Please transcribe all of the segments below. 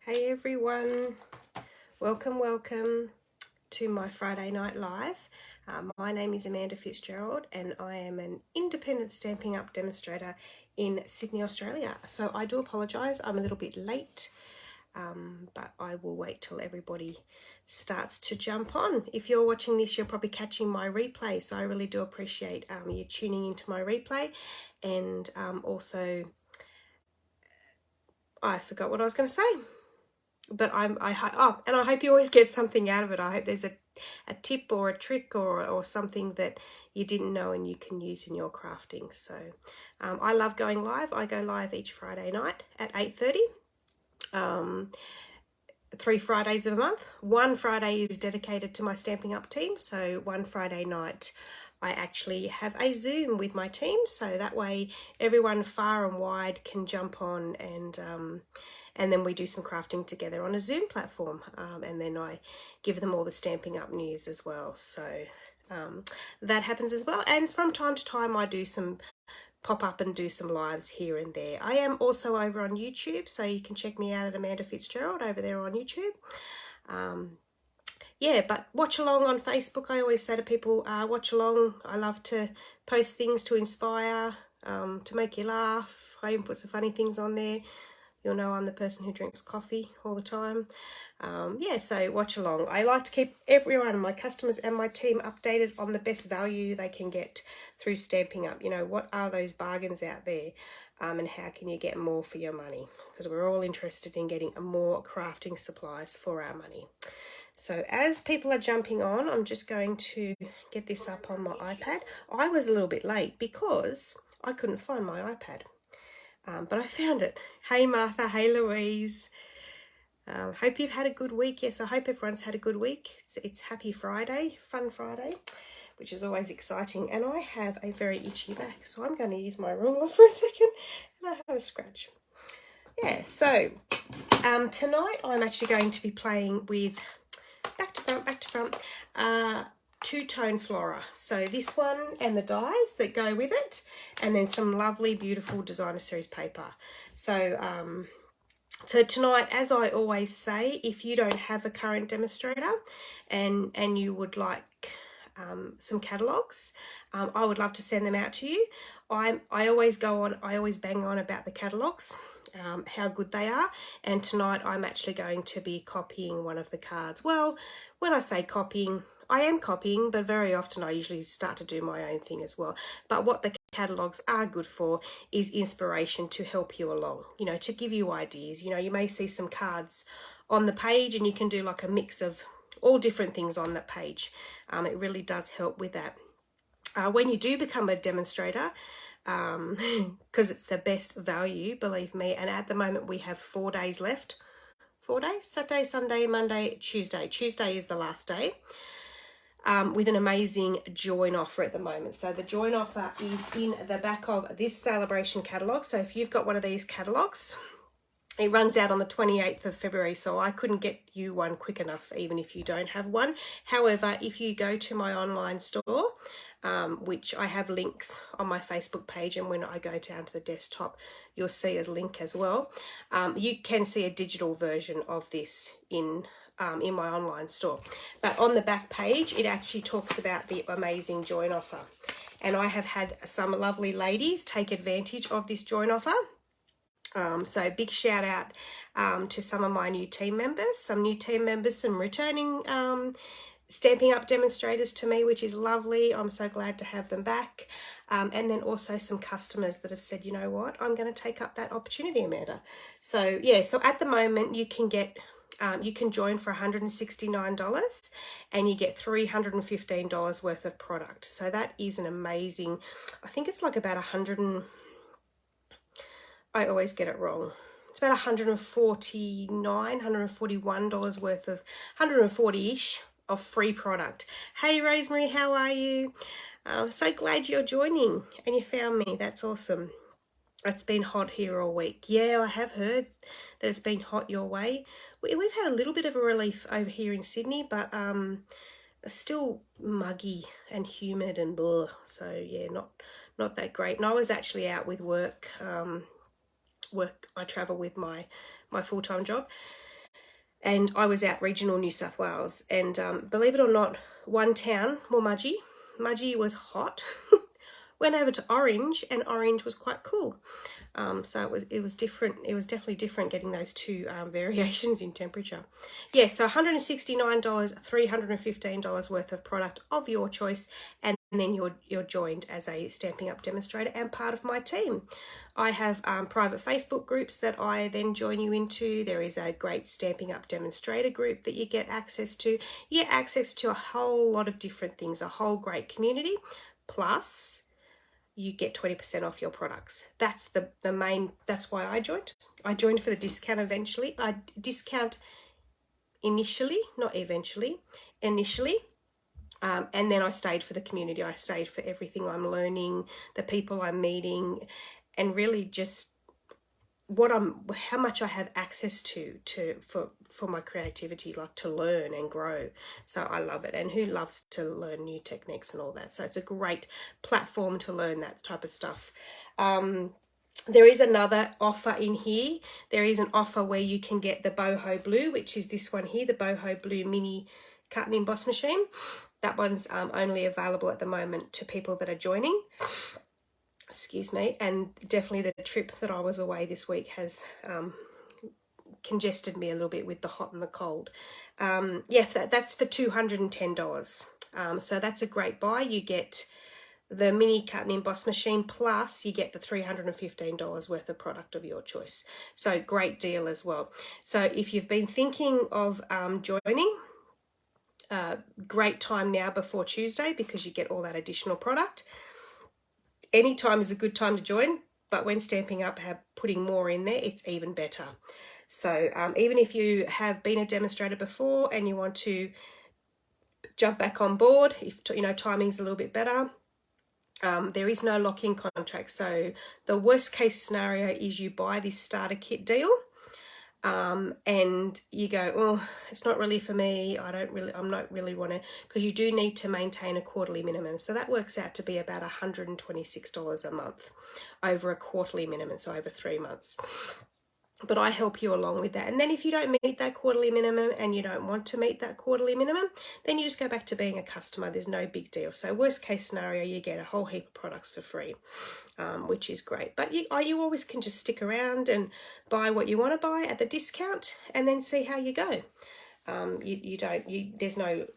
Hey everyone, welcome to my Friday night live. My name is Amanda Fitzgerald and I am an independent Stampin' Up demonstrator in Sydney, Australia. So I do apologise, I'm a little bit late, but I will wait till everybody starts to jump on. If you're watching this, you're probably catching my replay, so I really do appreciate you tuning into my replay. And also, I forgot what I was going to say. But and I hope you always get something out of it. I hope there's a tip or a trick or something that you didn't know and you can use in your crafting. So I love going live. I go live each Friday night at 8:30. 3 Fridays of a month. One Friday is dedicated to my Stampin' Up team. So one Friday night I actually have a Zoom with my team. So that way everyone far and wide can jump on and then we do some crafting together on a Zoom platform. And then I give them all the Stampin' Up news as well. So that happens as well. And from time to time I do some pop up and do some lives here and there. I am also over on YouTube, so you can check me out at Amanda Fitzgerald over there on YouTube. Yeah, but watch along on Facebook. I always say to people, watch along. I love to post things to inspire, to make you laugh. I even put some funny things on there. You'll know I'm the person who drinks coffee all the time. Yeah, so watch along. I like to keep everyone, my customers and my team, updated on the best value they can get through Stampin' Up. You know, what are those bargains out there, and how can you get more for your money? Because we're all interested in getting more crafting supplies for our money. So as people are jumping on, I'm just going to get this up on my iPad. I was a little bit late because I couldn't find my iPad. But I found it. Hey Martha, hey Louise. Hope you've had a good week. Yes, I hope everyone's had a good week. It's Happy Friday, Fun Friday, which is always exciting. And I have a very itchy back, so I'm going to use my ruler for a second. And I have a scratch. Yeah, so tonight I'm actually going to be playing with, back to front, Two-Tone Flora. So this one and the dies that go with it, and then some lovely, beautiful designer series paper. So so tonight, as I always say, if you don't have a current demonstrator and you would like some catalogues, I would love to send them out to you. I always bang on about the catalogues, how good they are. And tonight I'm actually going to be copying one of the cards. Well, when I say copying, I am copying, but very often I usually start to do my own thing as well. But what the catalogs are good for is inspiration to help you along, you know, to give you ideas. You know, you may see some cards on the page and you can do like a mix of all different things on that page. It really does help with that. When you do become a demonstrator, because it's the best value, believe me, and at the moment we have 4 days left. 4 days? Saturday, Sunday, Monday, Tuesday. Tuesday is the last day. With an amazing join offer at the moment. So the join offer is in the back of this celebration catalogue. So if you've got one of these catalogues, it runs out on the 28th of February, so I couldn't get you one quick enough, even if you don't have one. However, if you go to my online store, which I have links on my Facebook page, and when I go down to the desktop, you'll see a link as well. You can see a digital version of this in my online store. But on the back page, it actually talks about the amazing join offer. And I have had some lovely ladies take advantage of this join offer. So big shout out to some of my new team members, some returning Stampin' Up demonstrators to me, which is lovely. I'm so glad to have them back. And then also some customers that have said, you know what, I'm going to take up that opportunity, Amanda. So yeah, so at the moment you can get, you can join for $169 and you get $315 worth of product. So that is an amazing, I think it's like about I always get it wrong. It's about $149, $141 worth of, 140-ish of free product. Hey Rosemary, how are you? So glad you're joining and you found me. That's awesome. It's been hot here all week. Yeah, I have heard that it's been hot your way. We've had a little bit of a relief over here in Sydney, but still muggy and humid and blah. So yeah, not that great. And I was actually out with work. I travel with my full-time job, and I was out regional New South Wales, and believe it or not, one town, Mudgee was hot. Went over to Orange, and Orange was quite cool. So it was different. It was definitely different getting those two variations in temperature. Yeah, so $169, $315 worth of product of your choice, and then you're joined as a Stampin' Up! Demonstrator and part of my team. I have private Facebook groups that I then join you into. There is a great Stampin' Up! Demonstrator group that you get access to. You get access to a whole lot of different things, a whole great community, plus you get 20% off your products. That's the main, that's why I joined. I joined for the discount eventually. I discount initially, not eventually, initially. And then I stayed for the community. I stayed for everything I'm learning, the people I'm meeting, and really just how much I have access to for my creativity, like to learn and grow. So I love it. And who loves to learn new techniques and all that? So it's a great platform to learn that type of stuff. There is another offer in here. There is an offer where you can get the Boho Blue, which is this one here, the Boho Blue Mini Cut and Emboss machine. That one's only available at the moment to people that are joining. Excuse me. And definitely the trip that I was away this week has congested me a little bit with the hot and the cold. Yeah, that's for $210. So that's a great buy. You get the mini cut and emboss machine, plus you get the $315 worth of product of your choice. So great deal as well. So if you've been thinking of joining, great time now before Tuesday, because you get all that additional product. Any time is a good time to join, but when Stampin' Up! Have putting more in there, it's even better. So even if you have been a demonstrator before and you want to jump back on board, if timing's a little bit better, there is no lock-in contract. So the worst case scenario is you buy this starter kit deal, and you go, oh, it's not really for me. I'm not really want to, because you do need to maintain a quarterly minimum. So that works out to be about $126 a month over a quarterly minimum, so over 3 months. But I help you along with that. And then if you don't meet that quarterly minimum and you don't want to meet that quarterly minimum, then you just go back to being a customer. There's no big deal. So worst case scenario, you get a whole heap of products for free, which is great. But you always can just stick around and buy what you want to buy at the discount and then see how you go. There's no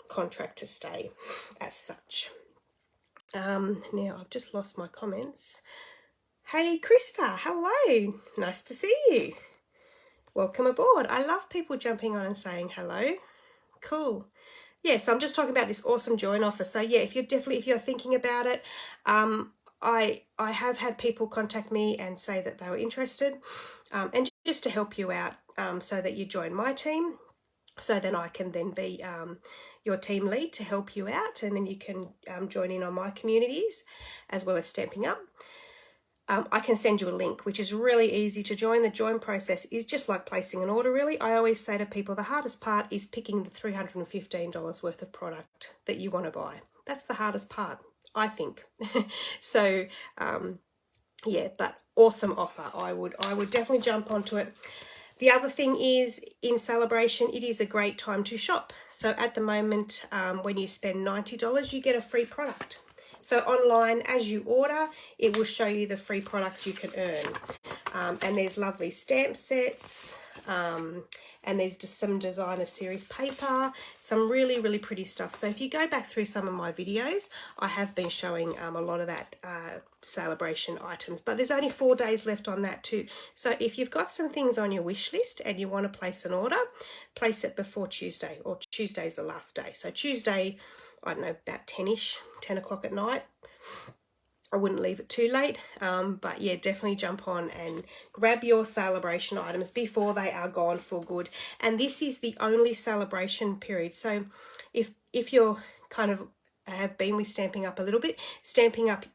contract to stay as such. Now I've just lost my comments. Hey Krista, hello, nice to see you. Welcome aboard. I love people jumping on and saying hello. Cool. Yeah, so I'm just talking about this awesome join offer. So yeah, if you're thinking about it, I have had people contact me and say that they were interested, and just to help you out, so that you join my team, so then I can then be your team lead to help you out, and then you can join in on my communities as well as Stampin' Up. I can send you a link, which is really easy to join. The join process is just like placing an order, really. I always say to people, the hardest part is picking the $315 worth of product that you want to buy. That's the hardest part, I think. So, yeah, but awesome offer. I would definitely jump onto it. The other thing is, in celebration, it is a great time to shop. So at the moment, when you spend $90, you get a free product. So online, as you order, it will show you the free products you can earn. And there's lovely stamp sets, and there's just some designer series paper, some really, really pretty stuff. So if you go back through some of my videos, I have been showing a lot of that celebration items, but there's only 4 days left on that too. So if you've got some things on your wish list and you want to place an order, place it before Tuesday, or Tuesday's the last day. So Tuesday, I don't know, about 10 o'clock at night. I wouldn't leave it too late, but yeah, definitely jump on and grab your celebration items before they are gone for good. And this is the only celebration period. So if you're kind of have been with Stampin' Up a little bit, Stampin' Up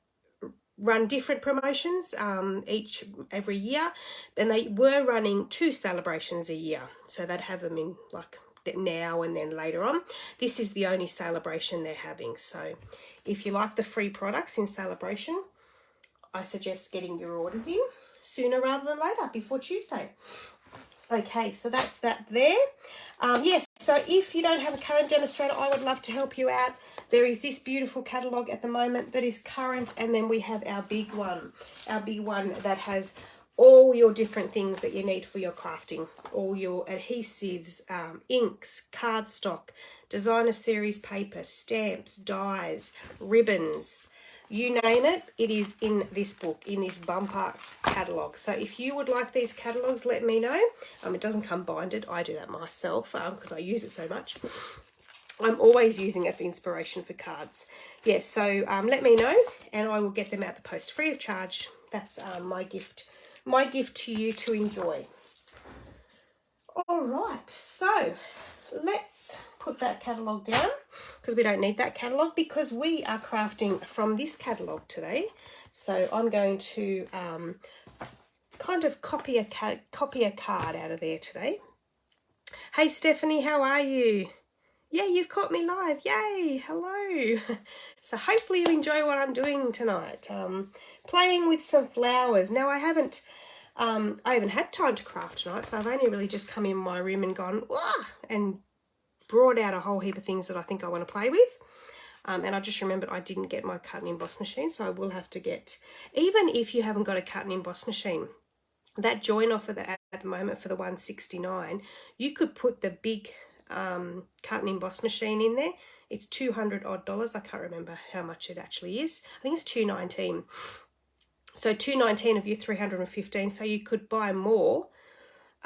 run different promotions every year, and they were running 2 celebrations a year. So they'd have them in like now and then later on. This is the only celebration they're having. So if you like the free products in celebration, I suggest getting your orders in sooner rather than later, before Tuesday. Okay, so that's that there. Yes, so if you don't have a current demonstrator, I would love to help you out. There is this beautiful catalogue at the moment that is current, and then we have our big one that has all your different things that you need for your crafting, all your adhesives, inks, cardstock, designer series paper, stamps, dies, ribbons, you name it, it is in this book, in this bumper catalogue. So if you would like these catalogues, let me know. It doesn't come binded. I do that myself because I use it so much. I'm always using it for inspiration for cards. Yes, so let me know and I will get them out the post free of charge. That's my gift to you to enjoy. All right, so let's put that catalogue down because we don't need that catalogue because we are crafting from this catalogue today. So I'm going to kind of copy a card out of there today. Hey Stephanie, how are you? Yeah, you've caught me live. Yay, hello. So hopefully you enjoy what I'm doing tonight. Playing with some flowers. Now I haven't had time to craft tonight, so I've only really just come in my room and gone, wah, and brought out a whole heap of things that I think I want to play with. And I just remembered I didn't get my cut and emboss machine, so I will have to get, even if you haven't got a cut and emboss machine, that join offer that at the moment for the $169, you could put the big cut and emboss machine in there. It's $200 odd. I can't remember how much it actually is. I think it's $219. So $219 of your $315. So you could buy more.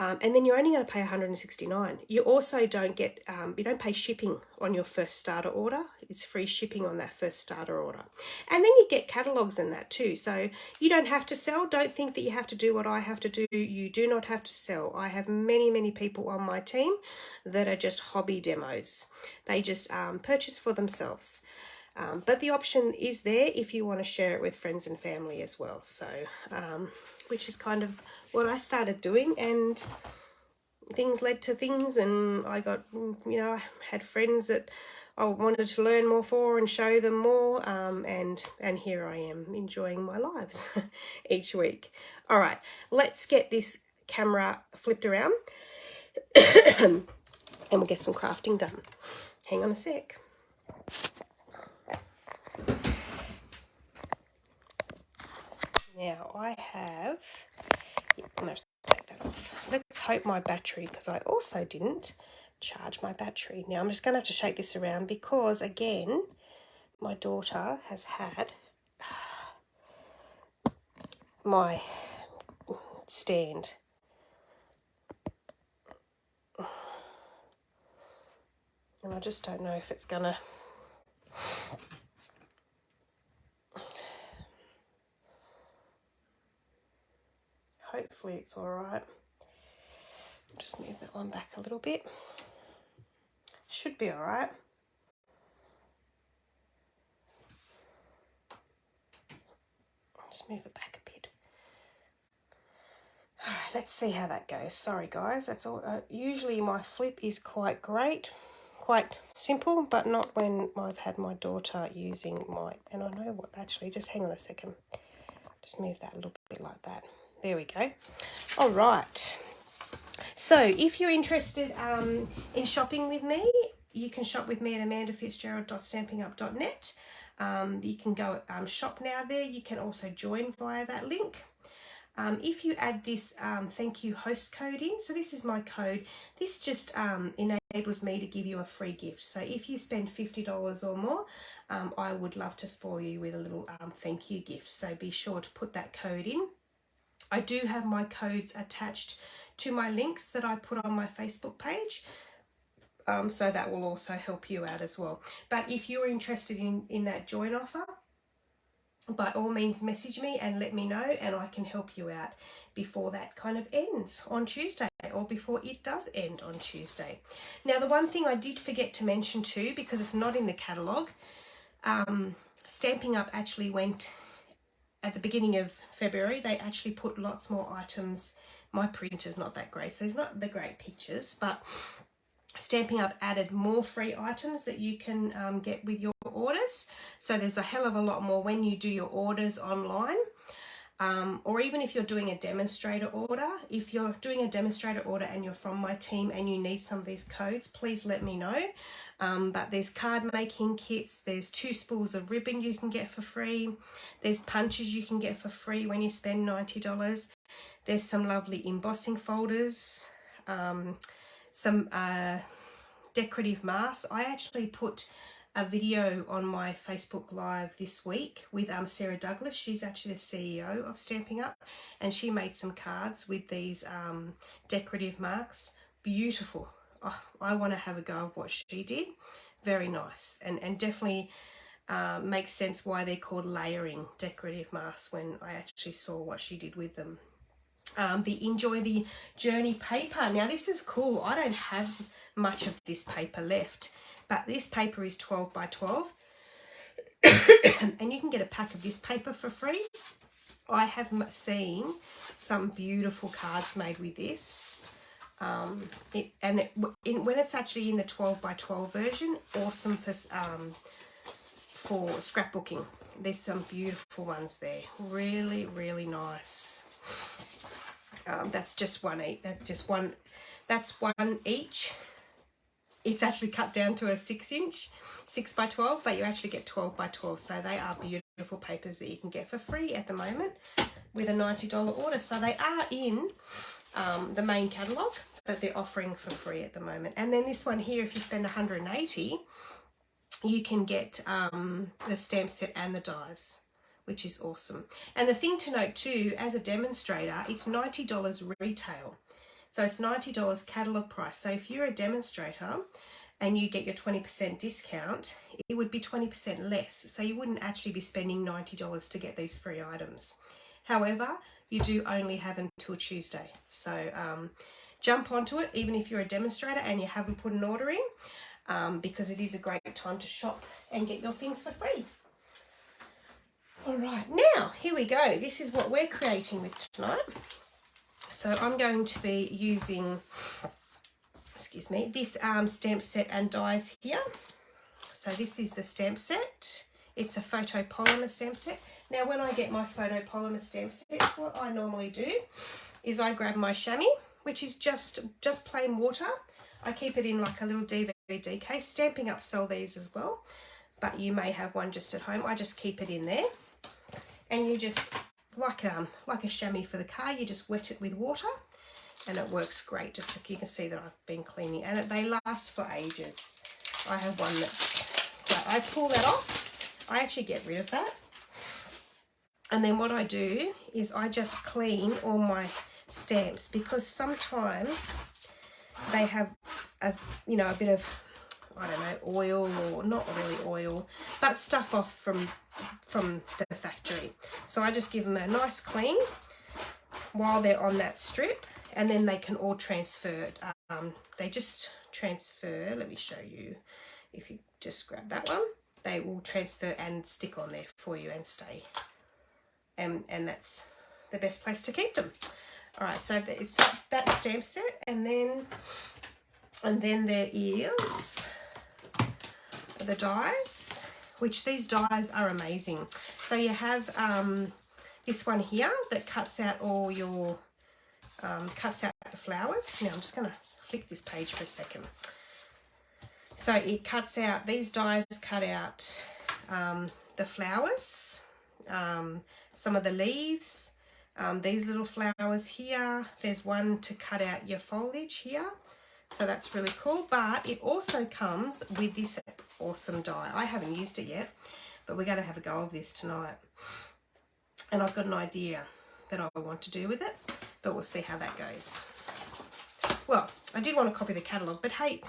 And then you're only going to pay $169. You also don't get, you don't pay shipping on your first starter order. It's free shipping on that first starter order. And then you get catalogues in that too. So you don't have to sell. Don't think that you have to do what I have to do. You do not have to sell. I have many, many people on my team that are just hobby demos. They just purchase for themselves. But the option is there if you want to share it with friends and family as well. So, which is kind of what I started doing, and things led to things, and I got, I had friends that I wanted to learn more for and show them more, and here I am enjoying my lives each week. All right, let's get this camera flipped around and we'll get some crafting done. Hang on a sec. Now I have, I'm going to take that off. Let's hope my battery, because I also didn't charge my battery. Now I'm just going to have to shake this around because, again, my daughter has had my stand. And I just don't know if it's going to... Hopefully it's all right. Just move that one back a little bit. Should be all right. Just move it back a bit. All right, let's see how that goes. Sorry guys, that's all. Usually my flip is quite great, quite simple, but not when I've had my daughter using my, and I know what, actually, just hang on a second. Just move that a little bit like that. There we go. All right. So if you're interested in shopping with me, you can shop with me at amandafitzgerald.stampingup.net. You can go shop now there. You can also join via that link. If you add this thank you host code in, so this is my code, this just enables me to give you a free gift. So if you spend $50 or more, I would love to spoil you with a little thank you gift. So be sure to put that code in. I do have my codes attached to my links that I put on my Facebook page. So that will also help you out as well. But if you're interested in that join offer, by all means message me and let me know, and I can help you out before that kind of ends on Tuesday, or before it does end on Tuesday. Now, the one thing I did forget to mention too, because it's not in the catalogue, Stampin' Up actually went at the beginning of February. They actually put lots more items. My printer's not that great, so there's not the great pictures, but Stampin' Up added more free items that you can get with your orders. So there's a hell of a lot more when you do your orders online. or even if you're doing a demonstrator order. If you're doing a demonstrator order and you're from my team and you need some of these codes, please let me know. But there's card making kits, there's 2 spools of ribbon you can get for free, there's punches you can get for free when you spend $90. There's some lovely embossing folders, some decorative masks. I actually put a video on my Facebook Live this week with Sarah Douglas. She's actually the CEO of Stampin' Up, and she made some cards with these decorative marks. Beautiful. Oh, I want to have a go of what she did. Very nice, and definitely makes sense why they're called layering decorative masks when I actually saw what she did with them. The Enjoy the Journey paper. Now this is cool. I don't have much of this paper left, but this paper is 12 by 12 and you can get a pack of this paper for free. I have seen some beautiful cards made with this. When it's actually in the 12 by 12 version, awesome for scrapbooking. There's some beautiful ones there. Really, really nice. That's just one each. That's one each. It's actually cut down to a 6-inch, 6 by 12, but you actually get 12 by 12. So they are beautiful papers that you can get for free at the moment with a $90 order. So they are in the main catalogue, but they're offering for free at the moment. And then this one here, if you spend $180, you can get the stamp set and the dies, which is awesome. And the thing to note too, as a demonstrator, it's $90 retail. So it's $90 catalogue price. So if you're a demonstrator and you get your 20% discount, it would be 20% less. So you wouldn't actually be spending $90 to get these free items. However, you do only have until Tuesday. So jump onto it, even if you're a demonstrator and you haven't put an order in, because it is a great time to shop and get your things for free. All right, now here we go. This is what we're creating with tonight. So I'm going to be using, excuse me, this stamp set and dies here. So this is the stamp set. It's a photopolymer stamp set. Now when I get my photopolymer stamp sets, what I normally do is I grab my chamois, which is just plain water. I keep it in like a little DVD case. Stampin' Up sell these as well, but you may have one just at home. I just keep it in there. And you just, like a chamois for the car, you just wet it with water and it works great. Just so you can see that I've been cleaning, and they last for ages. I have one that I pull that off. I actually get rid of that. And then what I do is I just clean all my stamps, because sometimes they have a bit of, I don't know, oil, or not really oil, but stuff off from the factory. So I just give them a nice clean while they're on that strip, and then they can all transfer. They just transfer. Let me show you. If you just grab that one, they will transfer and stick on there for you and stay. And that's the best place to keep them. All right, so it's that stamp set, and then there is the dies, which these dies are amazing. So you have this one here that cuts out all your cuts out the flowers. Now I'm just going to flick this page for a second. So it cuts out, these dies cut out the flowers, some of the leaves, these little flowers here. There's one to cut out your foliage here. So that's really cool, but it also comes with this awesome die. I haven't used it yet, but we're going to have a go of this tonight. And I've got an idea that I want to do with it, but we'll see how that goes. Well, I did want to copy the catalogue, but hey,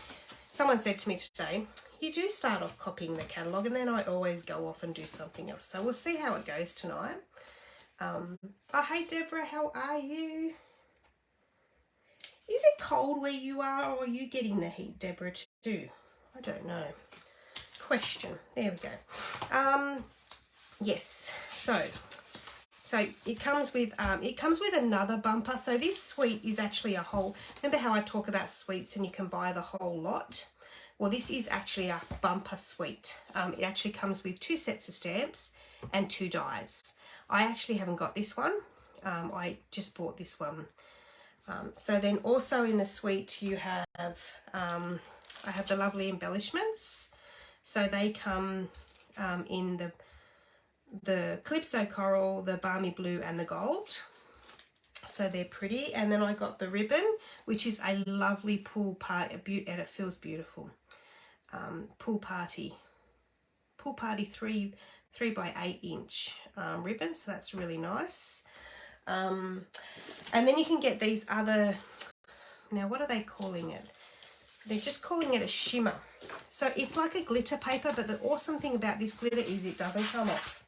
someone said to me today, you do start off copying the catalogue and then I always go off and do something else. So we'll see how it goes tonight. Oh, hey Deborah, how are you? Is it cold where you are, or are you getting the heat, Deborah, too? I don't know. Question. There we go. Yes. So it comes with another bumper. So this suite is actually a whole. Remember how I talk about suites and you can buy the whole lot? Well, this is actually a bumper suite. It actually comes with 2 sets of stamps and 2 dies. I actually haven't got this one. I just bought this one. So then also in the suite you have, I have the lovely embellishments. So they come in the Calypso Coral, the Balmy Blue and the Gold. So they're pretty. And then I got the ribbon, which is a lovely pool party, and it feels beautiful. Pool party 3 by 8 inch ribbon, so that's really nice. And then you can get these other, now what are they calling it? They're just calling it a shimmer. So it's like a glitter paper, but the awesome thing about this glitter is it doesn't come off.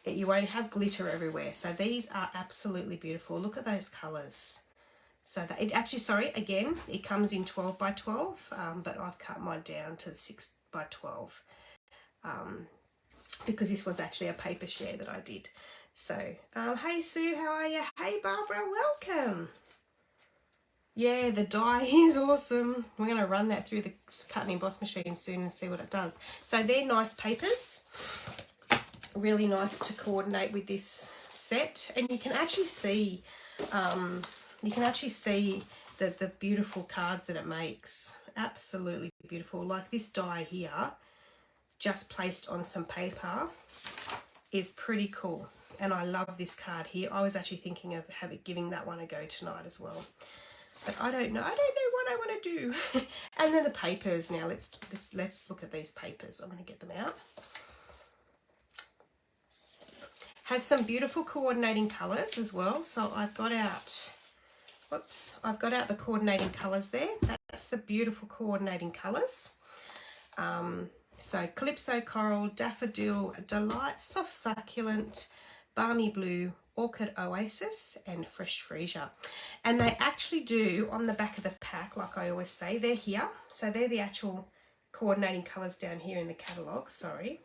You won't have glitter everywhere. So these are absolutely beautiful. Look at those colours. So that it actually, sorry, again, it comes in 12 by 12, but I've cut mine down to 6 by 12 because this was actually a paper share that I did. So, hey Sue, how are you? Hey Barbara, welcome. Yeah, the die is awesome. We're going to run that through the cut and emboss machine soon and see what it does. So they're nice papers. Really nice to coordinate with this set. And you can actually see... the beautiful cards that it makes. Absolutely beautiful. Like this die here, just placed on some paper, is pretty cool. And I love this card here. I was actually thinking of giving that one a go tonight as well. But I don't know. I don't know what I want to do. And then the papers. Now let's look at these papers. I'm going to get them out. Has some beautiful coordinating colours as well. So I've got out... Whoops, I've got out the coordinating colours there. That's the beautiful coordinating colours. So Calypso Coral, Daffodil, Delight, Soft Succulent, Balmy Blue, Orchid Oasis and Fresh Freesia. And they actually do, on the back of the pack, like I always say, they're here. So they're the actual coordinating colours down here in the catalogue. Sorry,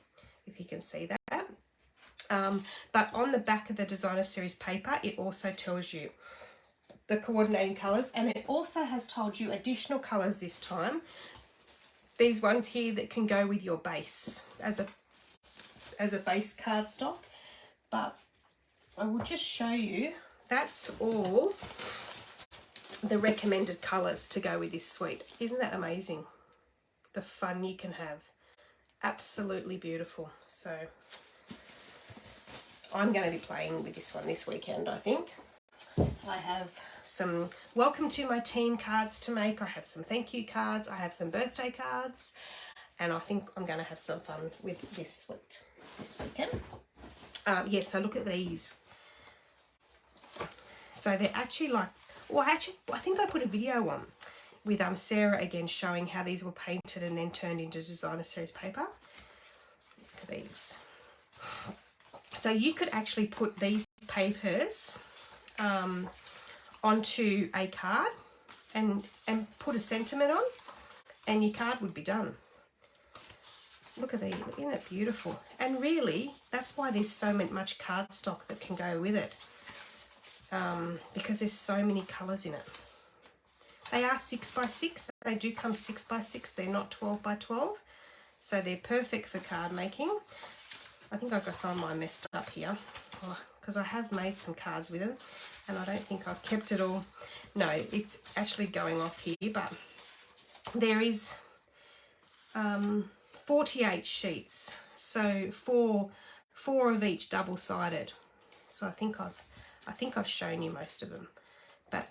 if you can see that. But on the back of the designer series paper, it also tells you the coordinating colours, and it also has told you additional colours this time. These ones here that can go with your base as a base cardstock. But I will just show you, that's all the recommended colours to go with this suite. Isn't that amazing? The fun you can have. Absolutely beautiful. So I'm going to be playing with this one this weekend, I think. I have some welcome to my team cards to make. I have some thank you cards. I have some birthday cards. And I think I'm going to have some fun with this suite this weekend. Yes, so look at these. So they're actually like, well, actually, I think I put a video on with Sarah again showing how these were painted and then turned into designer series paper. Look at these. So you could actually put these papers onto a card and put a sentiment on, and your card would be done. Look at these, isn't it beautiful? And really, that's why there's so much cardstock that can go with it, because there's so many colours in it. They are 6 by 6. They do come 6 by 6. They're not 12 by 12, so they're perfect for card making. I think I've got some of mine messed up here, because I have made some cards with them, and I don't think I've kept it all. No, it's actually going off here, but there is 48 sheets, so four of each double-sided. So I think I've shown you most of them, but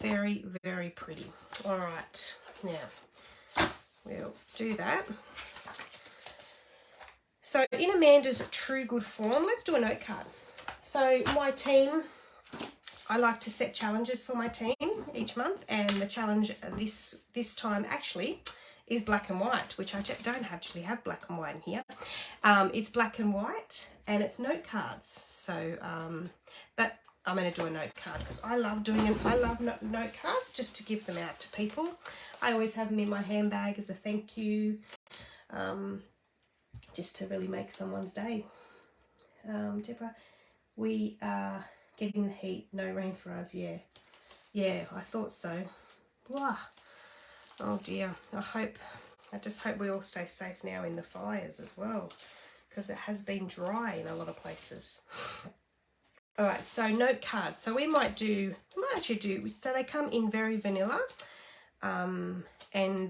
very, very pretty. All right, now we'll do that. So in Amanda's True Good form, let's do a note card. So my team, I like to set challenges for my team each month, and the challenge this time actually is black and white, which I don't actually have black and white in here. It's black and white, and it's note cards. So, but I'm going to do a note card because I love doing them. I love note cards just to give them out to people. I always have them in my handbag as a thank you, just to really make someone's day. Deborah, we are getting the heat. No rain for us. Yeah, I thought so. Blah. Oh dear. I just hope we all stay safe now in the fires as well. because it has been dry in a lot of places. All right, so note cards. So we might actually do, so they come in very vanilla and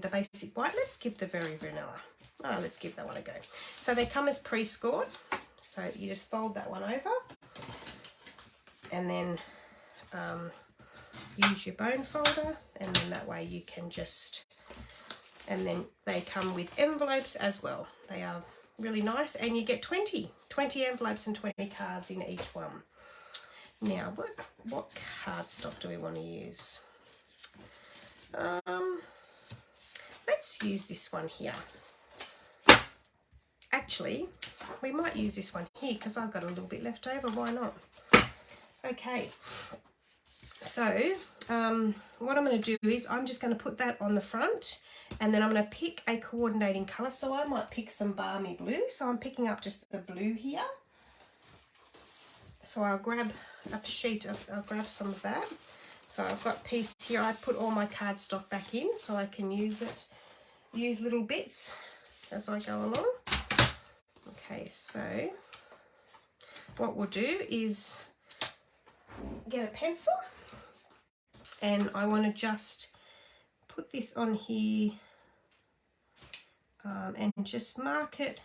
the basic white. Let's give the very vanilla. Oh, let's give that one a go. So they come as pre-scored. So you just fold that one over and then use your bone folder, and then that way you can just, and then they come with envelopes as well. They are really nice, and you get 20 envelopes and 20 cards in each one. Now, what cardstock do we want to use? Let's use this one here. Actually, we might use this one here because I've got a little bit left over. Why not? Okay. So, what I'm going to do is I'm just going to put that on the front, and then I'm going to pick a coordinating colour. So I might pick some balmy blue. So I'm picking up just the blue here. So I'll grab a sheet of, I'll grab some of that. So I've got a piece here. I put all my cardstock back in so I can use little bits as I go along. Okay, so what we'll do is get a pencil, and I want to just put this on here and just mark it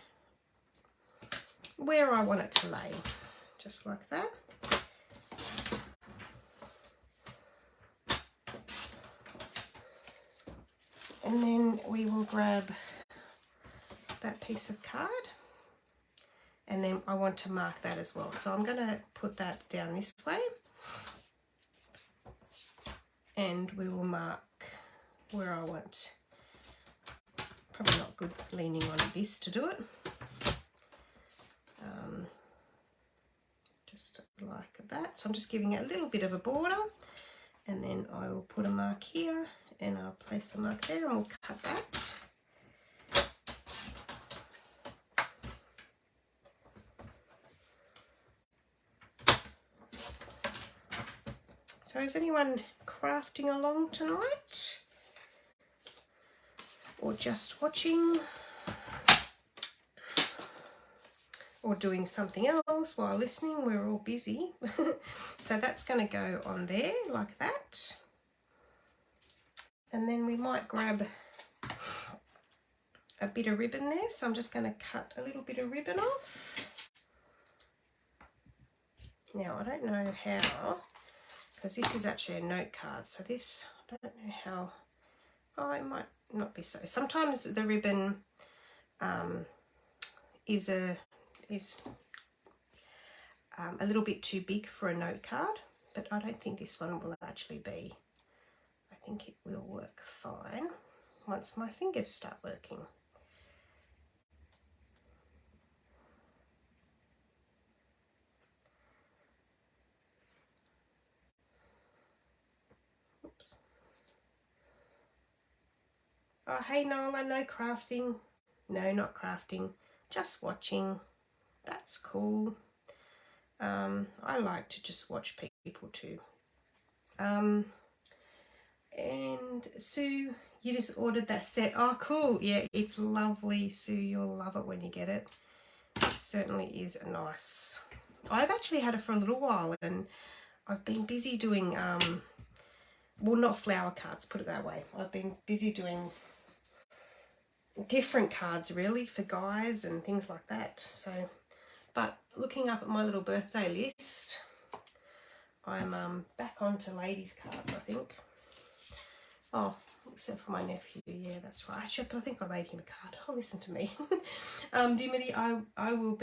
where I want it to lay, just like that. And then we will grab that piece of card, and then I want to mark that as well. So I'm going to put that down this way, and we will mark where I want. Probably not good leaning on this to do it. Just like that. So I'm just giving it a little bit of a border, and then I will put a mark here, and I'll place a mark there, and we'll cut that. So is anyone crafting along tonight? Or just watching? Or doing something else while listening? We're all busy. So that's going to go on there like that. And then we might grab a bit of ribbon there. So I'm just going to cut a little bit of ribbon off. Now I don't know how, because this is actually a note card. So this, I don't know how, oh, it might not be so. Sometimes the ribbon is a little bit too big for a note card, but I don't think this one will actually be. I think it will work fine once my fingers start working. Oops. Oh, hey Nola, no crafting. No, not crafting, just watching. That's cool. I like to just watch people too. And Sue, you just ordered that set. Oh, cool. Yeah, it's lovely, Sue. You'll love it when you get it. It certainly is nice. I've actually had it for a little while, and I've been busy doing, well, not flower cards, put it that way. I've been busy doing different cards, really, for guys and things like that. So, but looking up at my little birthday list, I'm back onto ladies' cards, I think. Oh, except for my nephew, yeah, that's right. Actually, I think I made him a card. Oh, listen to me. Dimity, I will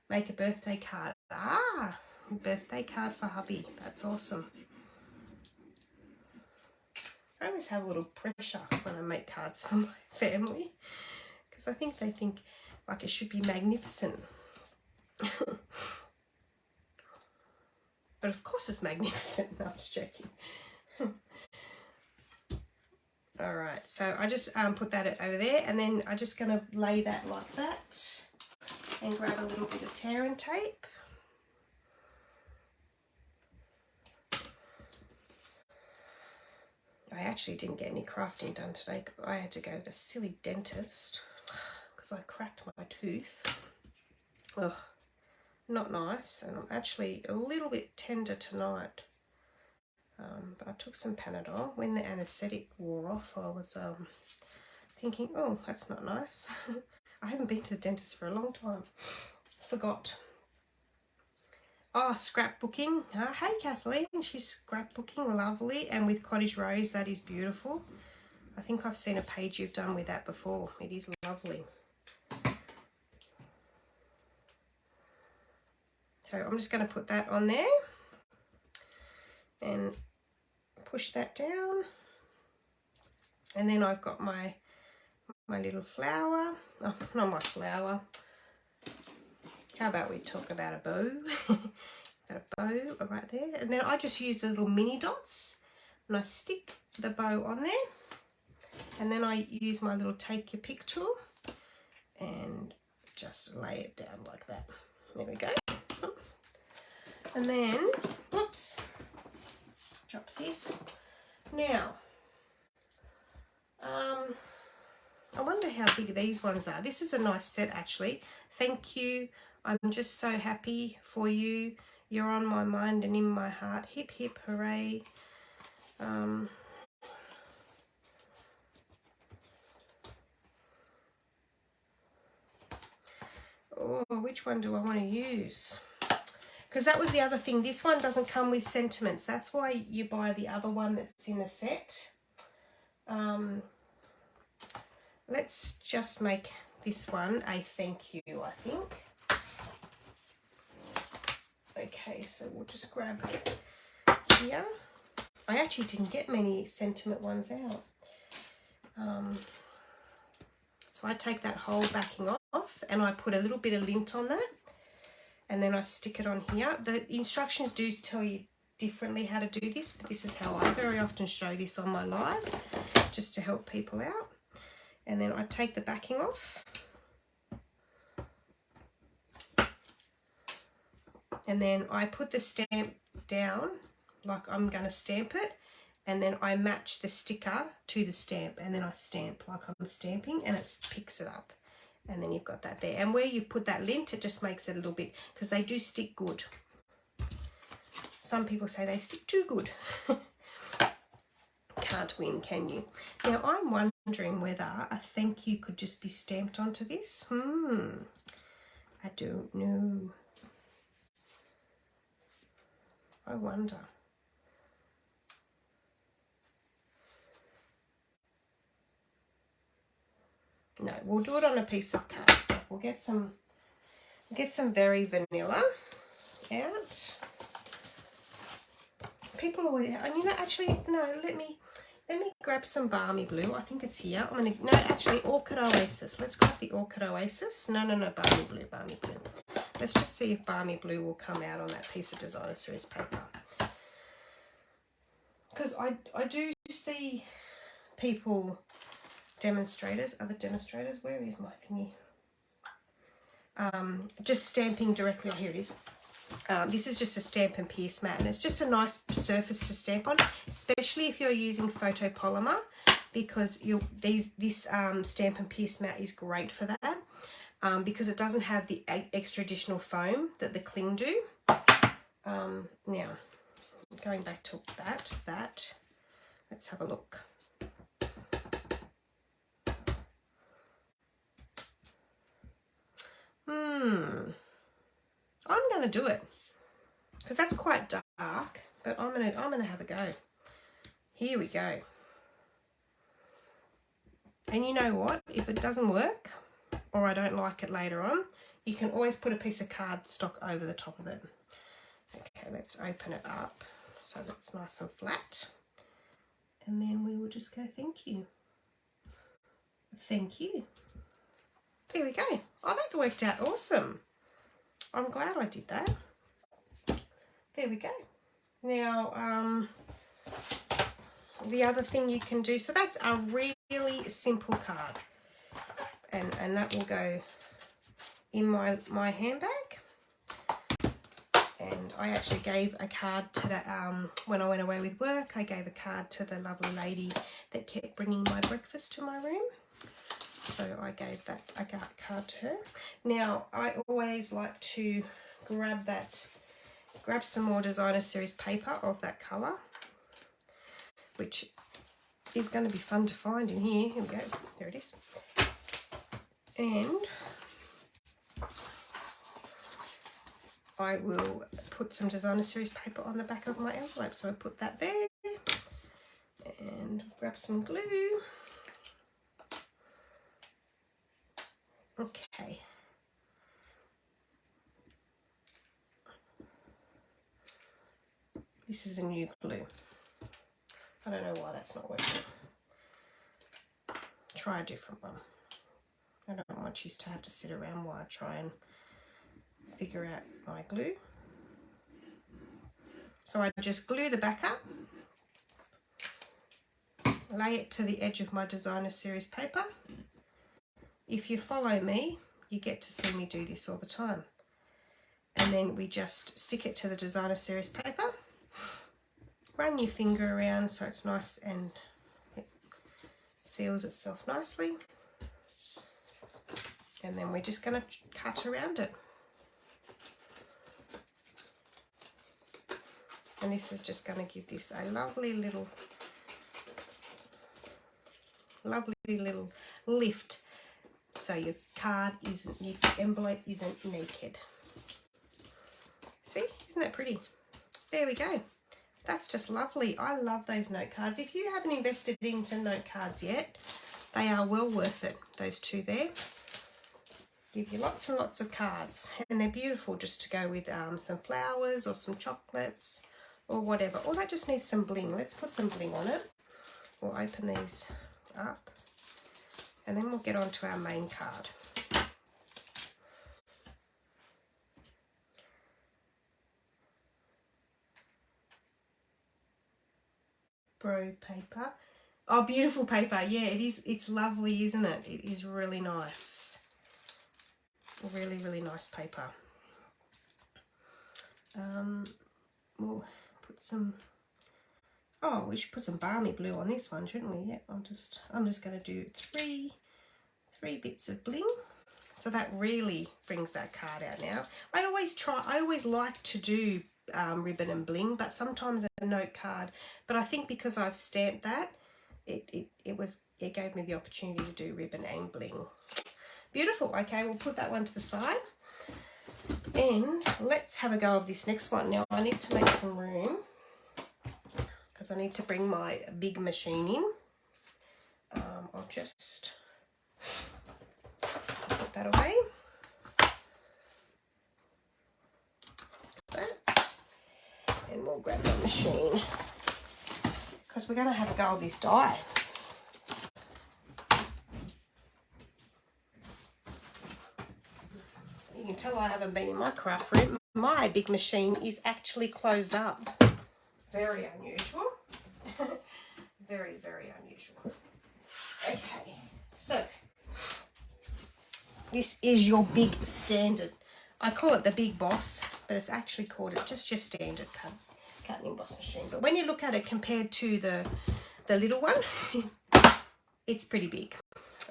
make a birthday card. Ah, birthday card for hubby. That's awesome. I always have a little pressure when I make cards for my family, because I think they think like it should be magnificent. But of course it's magnificent. No, I'm just joking. All right, so I just put that over there, and then I'm just going to lay that like that and grab a little bit of tear and tape. I actually didn't get any crafting done today. I had to go to the silly dentist because I cracked my tooth. Ugh, not nice, and I'm actually a little bit tender tonight. But I took some Panadol. When the anaesthetic wore off, I was thinking, oh, that's not nice. I haven't been to the dentist for a long time. Forgot. Oh, scrapbooking. Hey, Kathleen. She's scrapbooking. Lovely. And with Cottage Rose, that is beautiful. I think I've seen a page you've done with that before. It is lovely. So I'm just going to put that on there and push that down. And then I've got my little flower. Oh, not my flower. How about we talk about a bow? Got a bow right there. And then I just use the little mini dots and I stick the bow on there. And then I use my little take your pick tool and just lay it down like that. There we go. And then, whoops, dropsies. Now, I wonder how big these ones are. This is a nice set actually. Thank you. I'm just so happy for you. You're on my mind and in my heart. Hip, hip, hooray. Oh, which one do I want to use? Because that was the other thing. This one doesn't come with sentiments. That's why you buy the other one that's in the set. Let's just make this one a thank you, I think. Okay, so we'll just grab here. I actually didn't get many sentiment ones out. So I take that whole backing off and I put a little bit of lint on that. And then I stick it on here. The instructions do tell you differently how to do this, but this is how I very often show this on my live, just to help people out. And then I take the backing off. And then I put the stamp down like I'm going to stamp it. And then I match the sticker to the stamp. And then I stamp like I'm stamping and it picks it up. And then you've got that there. And where you put that lint, it just makes it a little bit, because they do stick good. Some people say they stick too good. Can't win, can you? Now, I'm wondering whether a thank you could just be stamped onto this. I don't know. I wonder. No, we'll do it on a piece of cardstock. We'll get some very vanilla out. People always, and you know, actually, no, let me grab some balmy blue. I think it's here. Orchid Oasis. Let's grab the Orchid Oasis. No, balmy blue. Let's just see if balmy blue will come out on that piece of designer series paper. Because I do see people, other demonstrators, where is my thingy? Just stamping directly, here it is. This is just a Stampin' Pierce mat, and it's just a nice surface to stamp on, especially if you're using photopolymer, because this Stampin' Pierce mat is great for that, because it doesn't have the extra additional foam that the cling do. Now, going back to that, let's have a look. I'm going to do it because that's quite dark, but I'm going to have a go. Here we go. And you know what? If it doesn't work or I don't like it later on, you can always put a piece of cardstock over the top of it. Okay, let's open it up so that it's nice and flat. And then we will just go, thank you. Thank you. There we go. Oh, that worked out awesome. I'm glad I did that. There we go. Now, the other thing you can do, so that's a really simple card. And that will go in my handbag. And I actually gave a card to that, when I went away with work, I gave a card to the lovely lady that kept bringing my breakfast to my room. So I gave that a card to her. Now I always like to grab some more designer series paper of that colour, which is going to be fun to find in here. Here we go. There it is. And I will put some designer series paper on the back of my envelope. So I put that there and grab some glue. Okay. This is a new glue. I don't know why that's not working. Try a different one. I don't want you to have to sit around while I try and figure out my glue. So I just glue the back up, lay it to the edge of my designer series paper. If you follow me, you get to see me do this all the time. And then we just stick it to the designer series paper, run your finger around so it's nice and it seals itself nicely. And then we're just going to cut around it. And this is just going to give this a lovely little lift, so your envelope isn't naked. See, isn't that pretty? There we go. That's just lovely. I love those note cards. If you haven't invested into note cards yet, they are well worth it. Those two there give you lots and lots of cards, and they're beautiful just to go with some flowers or some chocolates or whatever. Oh, that just needs some bling. Let's put some bling on it. We'll open these up and then we'll get on to our main card. Bro paper. Oh, beautiful paper. Yeah, it is. It's lovely, isn't it? It is really nice. Really, really nice paper. We'll put some. Oh, we should put some balmy blue on this one, shouldn't we? Yeah. I'm just going to do three bits of bling. So that really brings that card out now. I always like to do ribbon and bling, but sometimes a note card. But I think because I've stamped that, it gave me the opportunity to do ribbon and bling. Beautiful. Okay, we'll put that one to the side. And let's have a go of this next one. Now I need to make some room because I need to bring my big machine in. I'll just put that away. And we'll grab the machine because we're going to have a go of this die. You can tell I haven't been in my craft room. My big machine is actually closed up. Very unusual. Very, very unusual. Okay, so this is your big standard. I call it the Big Boss, but it's actually called just your standard cut and emboss machine. But when you look at it compared to the little one, it's pretty big.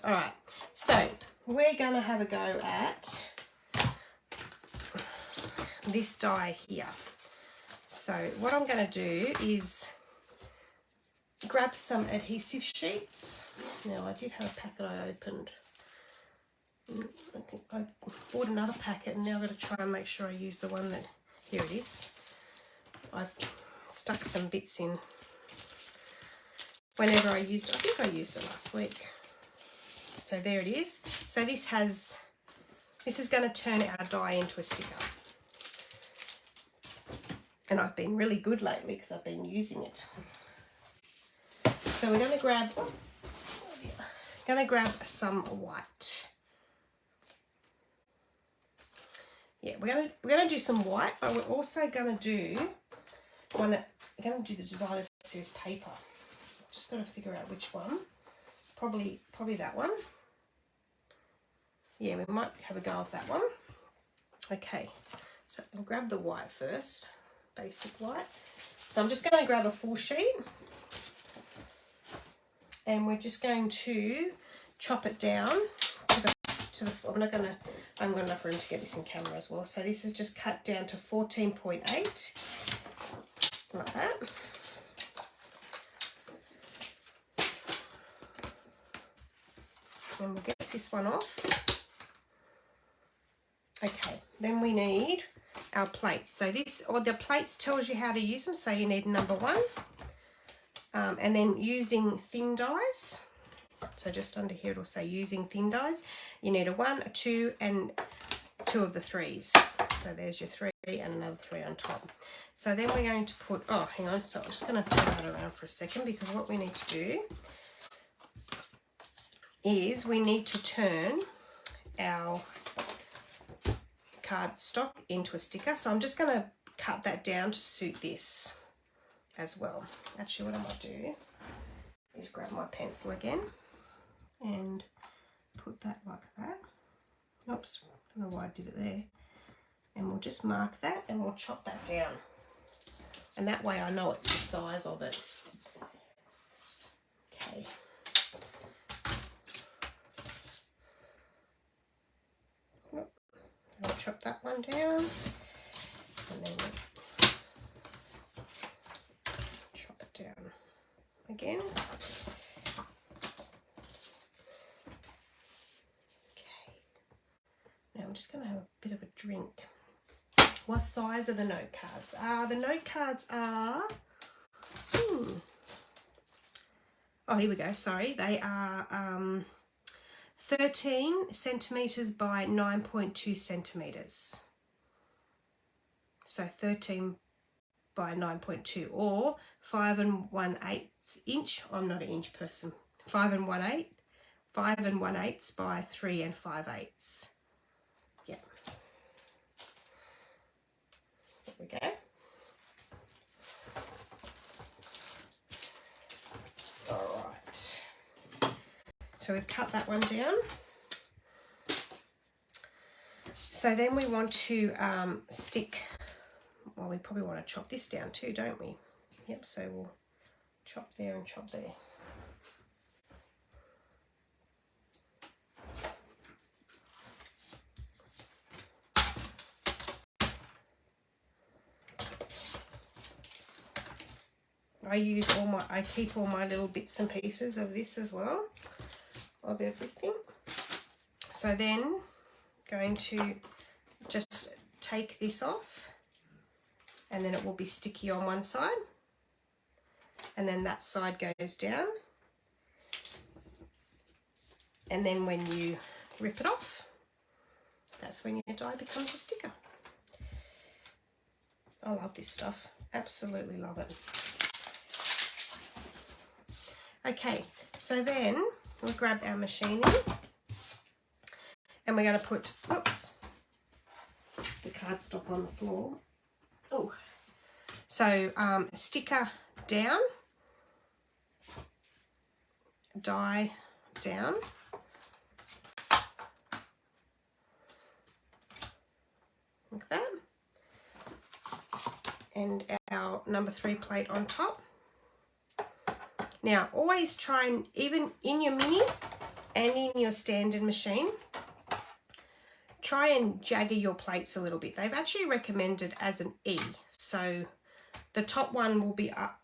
All right, so we're going to have a go at this die here. So what I'm going to do is grab some adhesive sheets. Now I did have a packet I opened. I think I bought another packet and now I've got to try and make sure I use the one that, here it is. I stuck some bits in whenever I used it. I think I used it last week. So there it is. So this is going to turn our die into a sticker. And I've been really good lately because I've been using it. So we're going to grab, some white. Yeah, we're going to do some white, but we're also going to do the designer series paper. Just got to figure out which one. Probably that one. Yeah, we might have a go of that one. Okay, so I'll grab the white first, basic white. So I'm just going to grab a full sheet. And we're just going to chop it down to the I'm got enough room to get this in camera as well. So this is just cut down to 14.8, like that. And we'll get this one off. Okay, then we need our plates. So this, or the plates tells you how to use them. So you need number 1, and then using thin dies. So just under here it'll say using thin dies. You need a 1, a 2, and 2 of the 3s. So there's your 3 and another 3 on top. So then we're going to put, oh, hang on. So I'm just going to turn that around for a second, because what we need to do is we need to turn our cardstock into a sticker. So I'm just going to cut that down to suit this as well. Actually, what I might do is grab my pencil again and put that like that. Oops, I don't know why I did it there. And we'll just mark that and we'll chop that down. And that way I know it's the size of it. Okay. I'll chop that one down, and then we'll chop it down again. Okay, now I'm just going to have a bit of a drink. What size are the note cards? The note cards are, oh, here we go, sorry, they are 13 centimetres by 9.2 centimetres. So 13 by 9.2, or 5 1/8 inch. I'm not an inch person. 5 1/8 by 3 5/8. Yeah. There we go. All right. So we've cut that one down. So then we want to stick, well, we probably want to chop this down too, don't we? Yep, so we'll chop there and chop there. I keep all my little bits and pieces of this as well, of everything. So then going to just take this off, and then it will be sticky on one side, and then that side goes down, and then when you rip it off, that's when your die becomes a sticker. I love this stuff, absolutely love it. Okay, so then we'll grab our machining, and we're going to put, oops, the cardstock on the floor. Oh, so sticker down, die down, like that, and our number 3 plate on top. Now, always try and, even in your mini and in your standard machine, try and jagger your plates a little bit. They've actually recommended as an E. So the top one will be up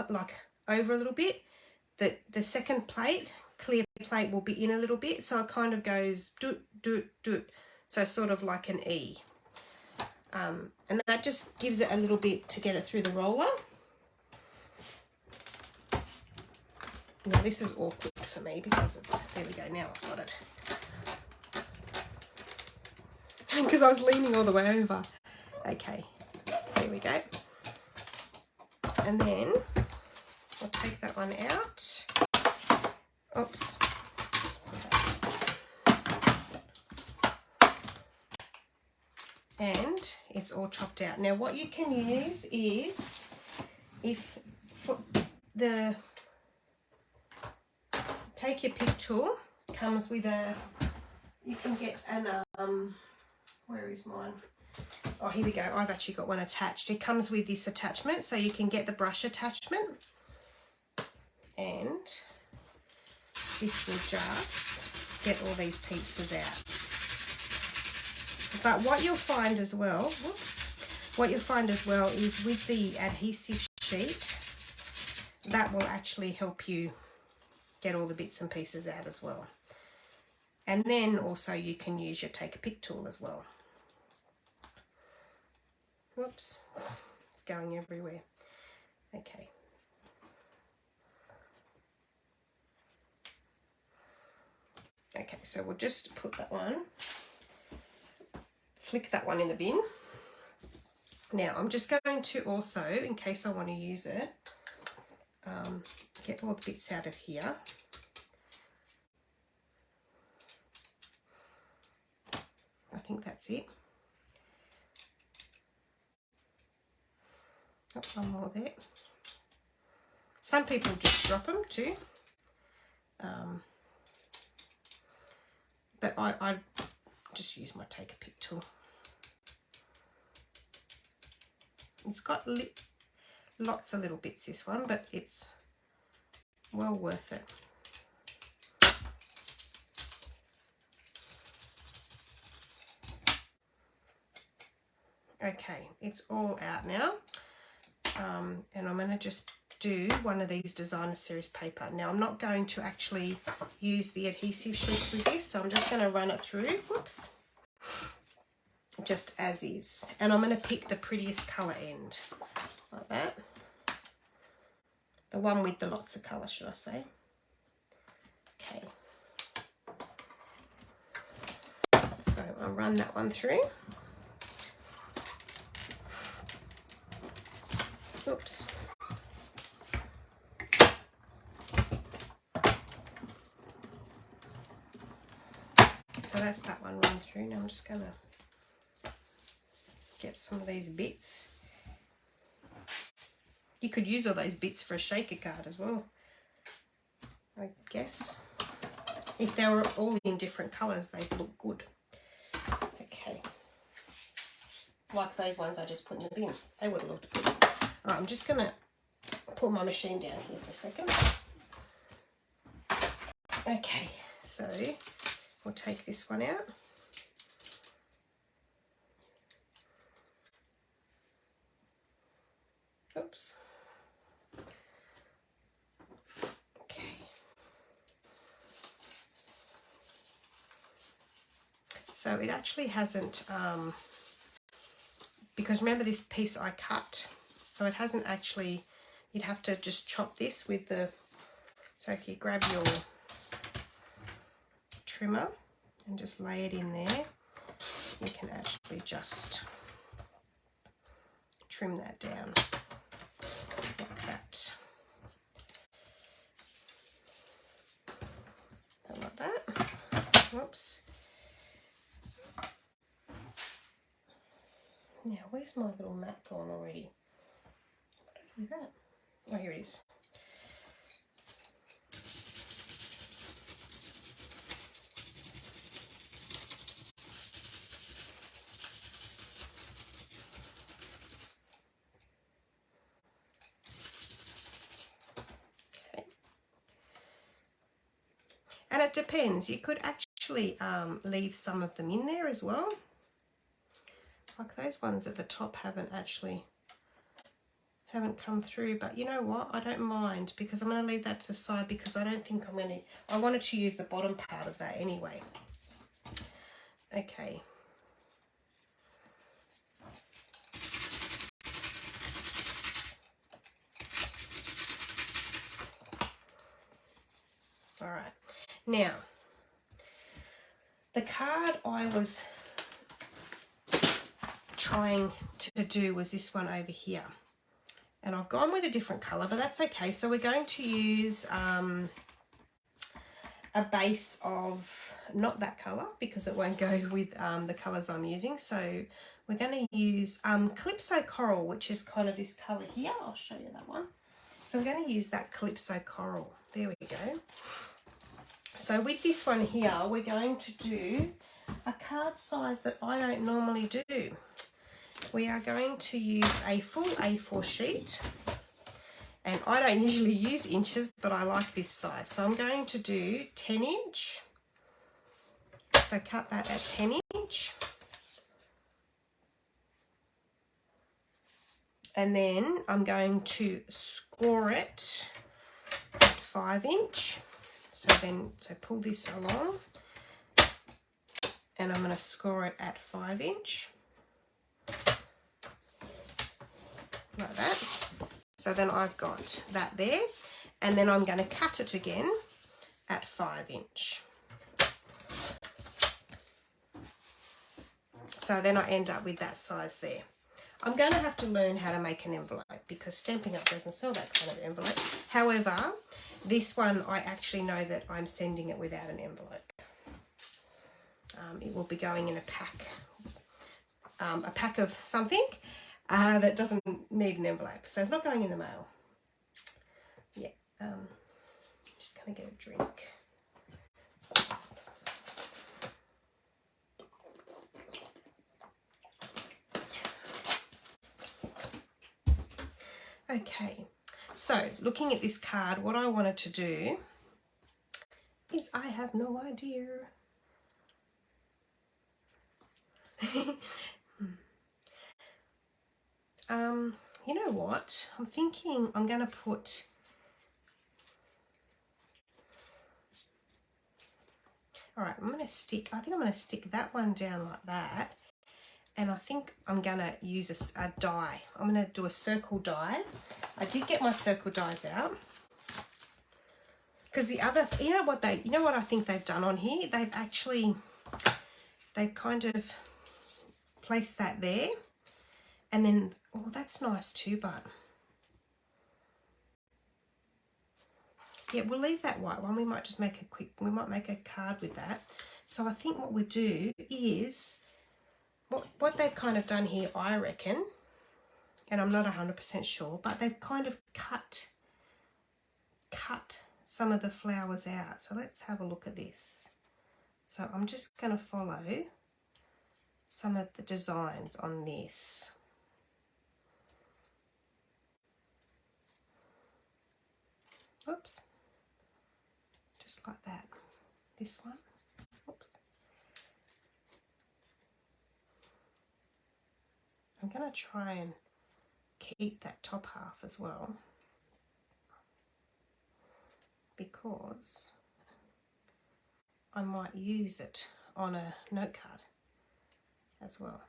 like over a little bit. The second plate, clear plate, will be in a little bit. So it kind of goes doot, doot, doot. So sort of like an E. And that just gives it a little bit to get it through the roller. Now this is awkward for me because it's, there we go, now I've got it. Because I was leaning all the way over. Okay, here we go. And then I'll take that one out. Oops. Just put that. And it's all chopped out. Now what you can use is, if for the, take your pick tool, comes with a, you can get an, where is mine? Oh, here we go. I've actually got one attached. It comes with this attachment, so you can get the brush attachment. And this will just get all these pieces out. But what you'll find as well, is with the adhesive sheet, that will actually help you get all the bits and pieces out as well. And then also you can use your take a pick tool as well. Whoops, it's going everywhere. Okay. Okay, so we'll just put that one, flick that one in the bin. Now I'm just going to also, in case I want to use it, get all the bits out of here. I think that's it. Got one more there. Some people just drop them too. But I just use my take a pick tool. It's got lots of little bits, this one, but it's well worth it. Okay, it's all out now. And I'm going to just do one of these designer series paper. Now I'm not going to actually use the adhesive sheets with this, so I'm just going to run it through, whoops, just as is. And I'm going to pick the prettiest colour end, like that. The one with the lots of colour, should I say. Okay. So I'll run that one through. Oops. So that's that one run through. Now I'm just going to get some of these bits. You could use all those bits for a shaker card as well, I guess. If they were all in different colours, they'd look good. Okay. Like those ones I just put in the bin. They would have looked good. Alright, I'm just going to pull my machine down here for a second. Okay, so we'll take this one out. Oops. Okay. So it actually hasn't, because remember this piece I cut, so it hasn't actually, you'd have to just chop this with the, so if you grab your trimmer and just lay it in there, you can actually just trim that down like that. And like that. Whoops. Now, where's my little mat gone already? What did I do with that? Oh, here it is. Okay. And it depends. You could actually leave some of them in there as well. Like those ones at the top haven't come through, but you know what, I don't mind, because I'm going to leave that to the side, because I don't think I'm going to, I wanted to use the bottom part of that anyway. Okay. All right. Now, the card I was trying to do was this one over here, and I've gone with a different colour, but that's okay. So we're going to use a base of not that colour, because it won't go with the colours I'm using. So we're going to use Calypso Coral, which is kind of this colour here. I'll show you that one. So we're going to use that Calypso Coral. There we go. So with this one here, we're going to do a card size that I don't normally do. We are going to use a full A4 sheet, And I don't usually use inches, but I like this size. So I'm going to do 10 inch. So cut that at 10 inch. And then I'm going to score it at 5 inch. So pull this along. And I'm going to score it at 5 inch. Like that. So then I've got that there. And then I'm going to cut it again at 5 inch. So then I end up with that size there. I'm going to have to learn how to make an envelope because Stampin' Up doesn't sell that kind of envelope. However, this one I actually know that I'm sending it without an envelope. It will be going in a pack of something that doesn't need an envelope. So it's not going in the mail. Yeah, just going to get a drink. Okay, so looking at this card, what I wanted to do is I have no idea. You know what? I'm thinking I'm going to put... Alright, I think I'm going to stick that one down like that. And I think I'm going to use a die. I'm going to do a circle die. I did get my circle dies out. Because the other, you know what I think they've done on here? They've kind of placed that there. And then, oh, that's nice too, but yeah, we'll leave that white one. We might just make we might make a card with that. So I think what we do is, what they've kind of done here, I reckon, and I'm not 100% sure, but they've kind of cut some of the flowers out. So let's have a look at this. So I'm just going to follow some of the designs on this. Oops. Just like that. This one. Oops. I'm going to try and keep that top half as well, because I might use it on a note card as well.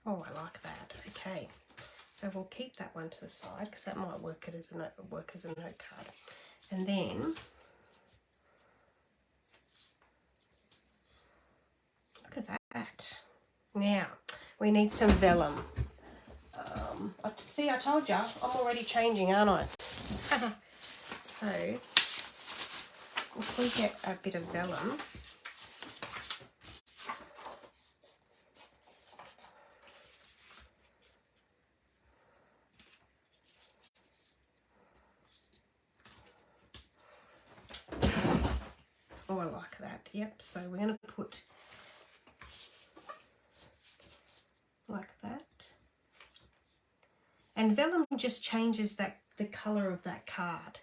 Oh, I like that. Okay, so we'll keep that one to the side because that might work as a note card. And then look at that. Now we need some vellum. See, I told you, I'm already changing, aren't I? So if we get a bit of vellum, oh, I like that. Yep, so we're going to put like that. And vellum just changes the colour of that card.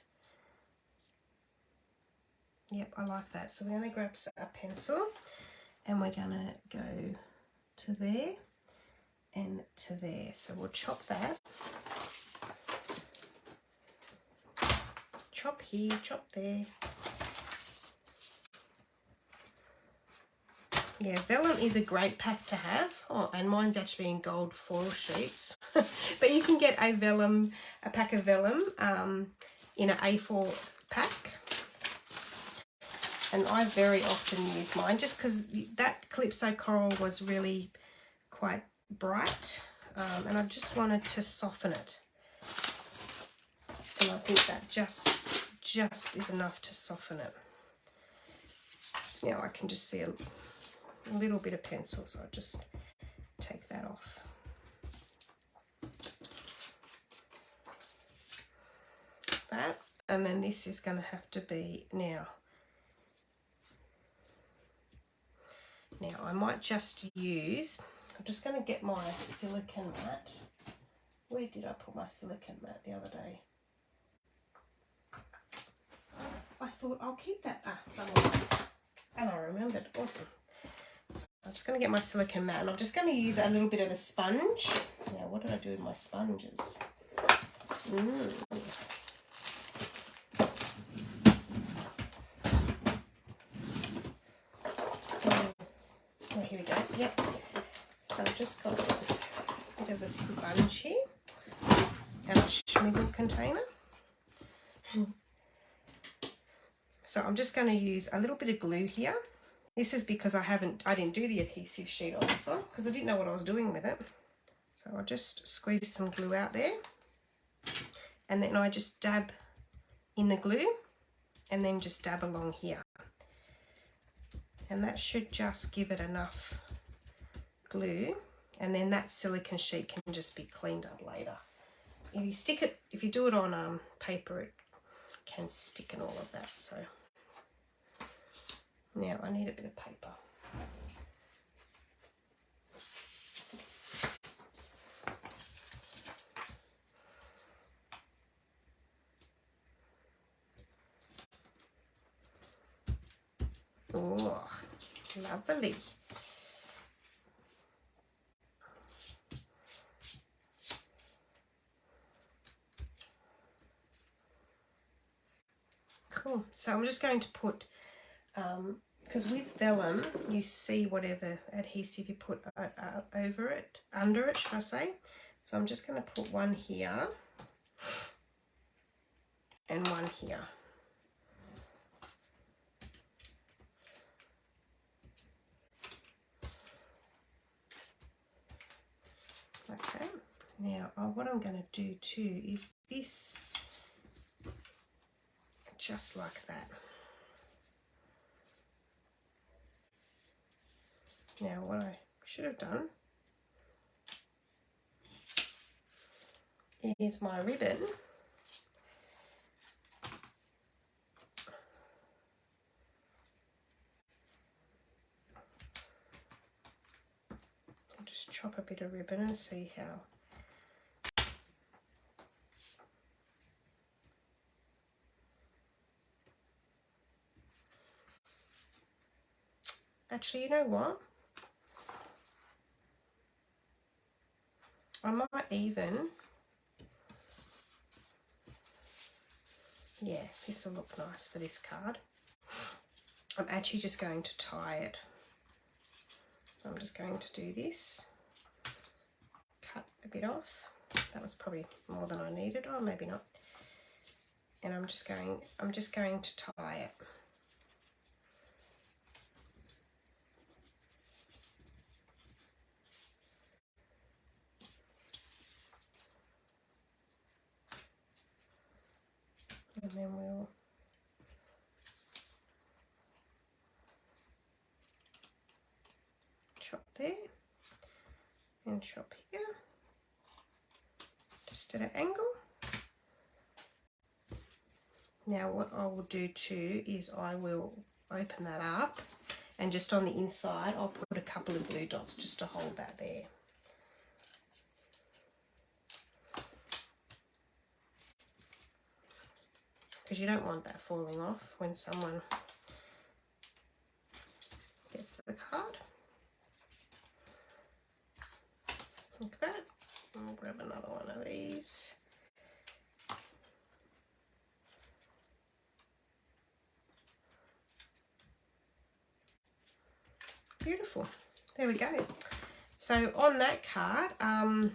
Yep, I like that. So we're going to grab a pencil and we're going to go to there and to there. So we'll chop that. Chop here, chop there. Yeah, vellum is a great pack to have. Oh, and mine's actually in gold foil sheets. But you can get a pack of vellum in an A4 pack. And I very often use mine just because that Calypso Coral was really quite bright. And I just wanted to soften it. And I think that just is enough to soften it. Now I can just see a little bit of pencil, so I'll just take that off. That, and then this is going to have to be now I might just use, I'm just going to get my silicone mat Where did I put my silicone mat the other day? I thought I'll keep that somewhere else. And I remembered. Awesome. So I'm just going to get my silicone mat and I'm just going to use a little bit of a sponge. Now, what did I do with my sponges? Oh, here we go. Yep. So I've just got a bit of a sponge here. And a schmiggle container. So I'm just going to use a little bit of glue here. This is because I didn't do the adhesive sheet on this one because I didn't know what I was doing with it. So I'll just squeeze some glue out there. And then I just dab in the glue and then just dab along here. And that should just give it enough glue. And then that silicone sheet can just be cleaned up later. If you do it on paper, it can stick and all of that. So now I need a bit of paper. Oh, lovely. Cool. So I'm just going to put, because with vellum, you see whatever adhesive you put over it, under it, should I say. So I'm just going to put one here and one here. Okay, now what I'm going to do too is this, just like that. Now what I should have done is my ribbon. I'll just chop a bit of ribbon and see how. Actually, you know what? I might even, yeah, this will look nice for this card. I'm actually just going to tie it. So I'm just going to do this, cut a bit off. That was probably more than I needed, or maybe not. And I'm just going to tie it. And then we'll chop there and chop here, just at an angle. Now what I will do too is I will open that up and just on the inside I'll put a couple of glue dots just to hold that there. Because you don't want that falling off when someone gets the card. Like that. I'll grab another one of these. Beautiful. There we go. So on that card, I'm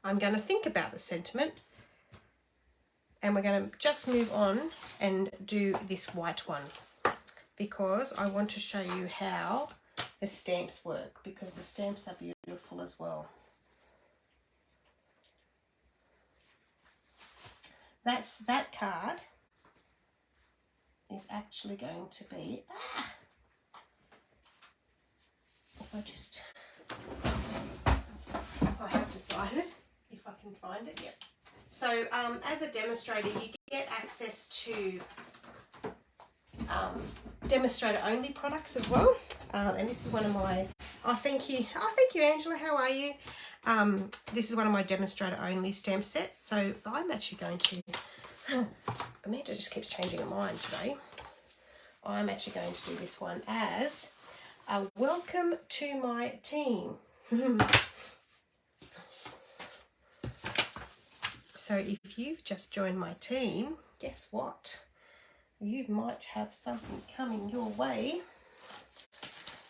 going to think about the sentiment. And we're going to just move on and do this white one because I want to show you how the stamps work because the stamps are beautiful as well. That card is actually going to be, I have decided if I can find it, yep. So as a demonstrator, you get access to demonstrator only products as well. And this is one of my, thank you Angela, how are you? This is one of my demonstrator only stamp sets, so I'm actually going to, Amanda just keeps changing her mind today. I'm actually going to do this one as a welcome to my team. So if you've just joined my team, guess what? You might have something coming your way.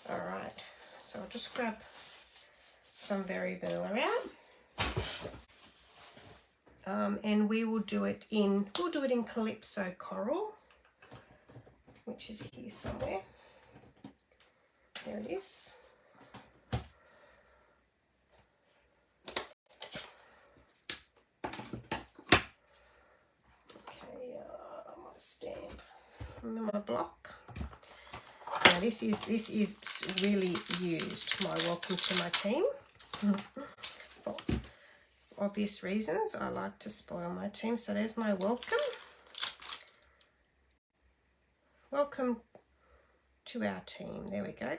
All right, so I'll just grab some Very Vanilla out. And we will do it in, Calypso Coral, which is here somewhere. There it is. Okay, my stamp, my block. Now this is really used, my welcome to my team. For obvious reasons, I like to spoil my team. So there's my welcome. Welcome to our team. There we go.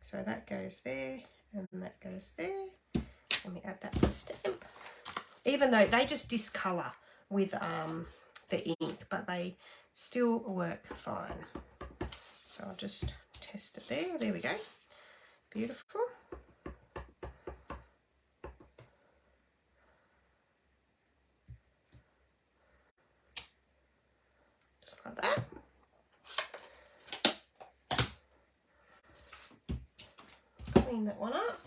So that goes there and that goes there. Let me add that to the stamp. Even though they just discolour with the ink, but they still work fine. So I'll just test it there. There we go. Beautiful. Just like that. Clean that one up.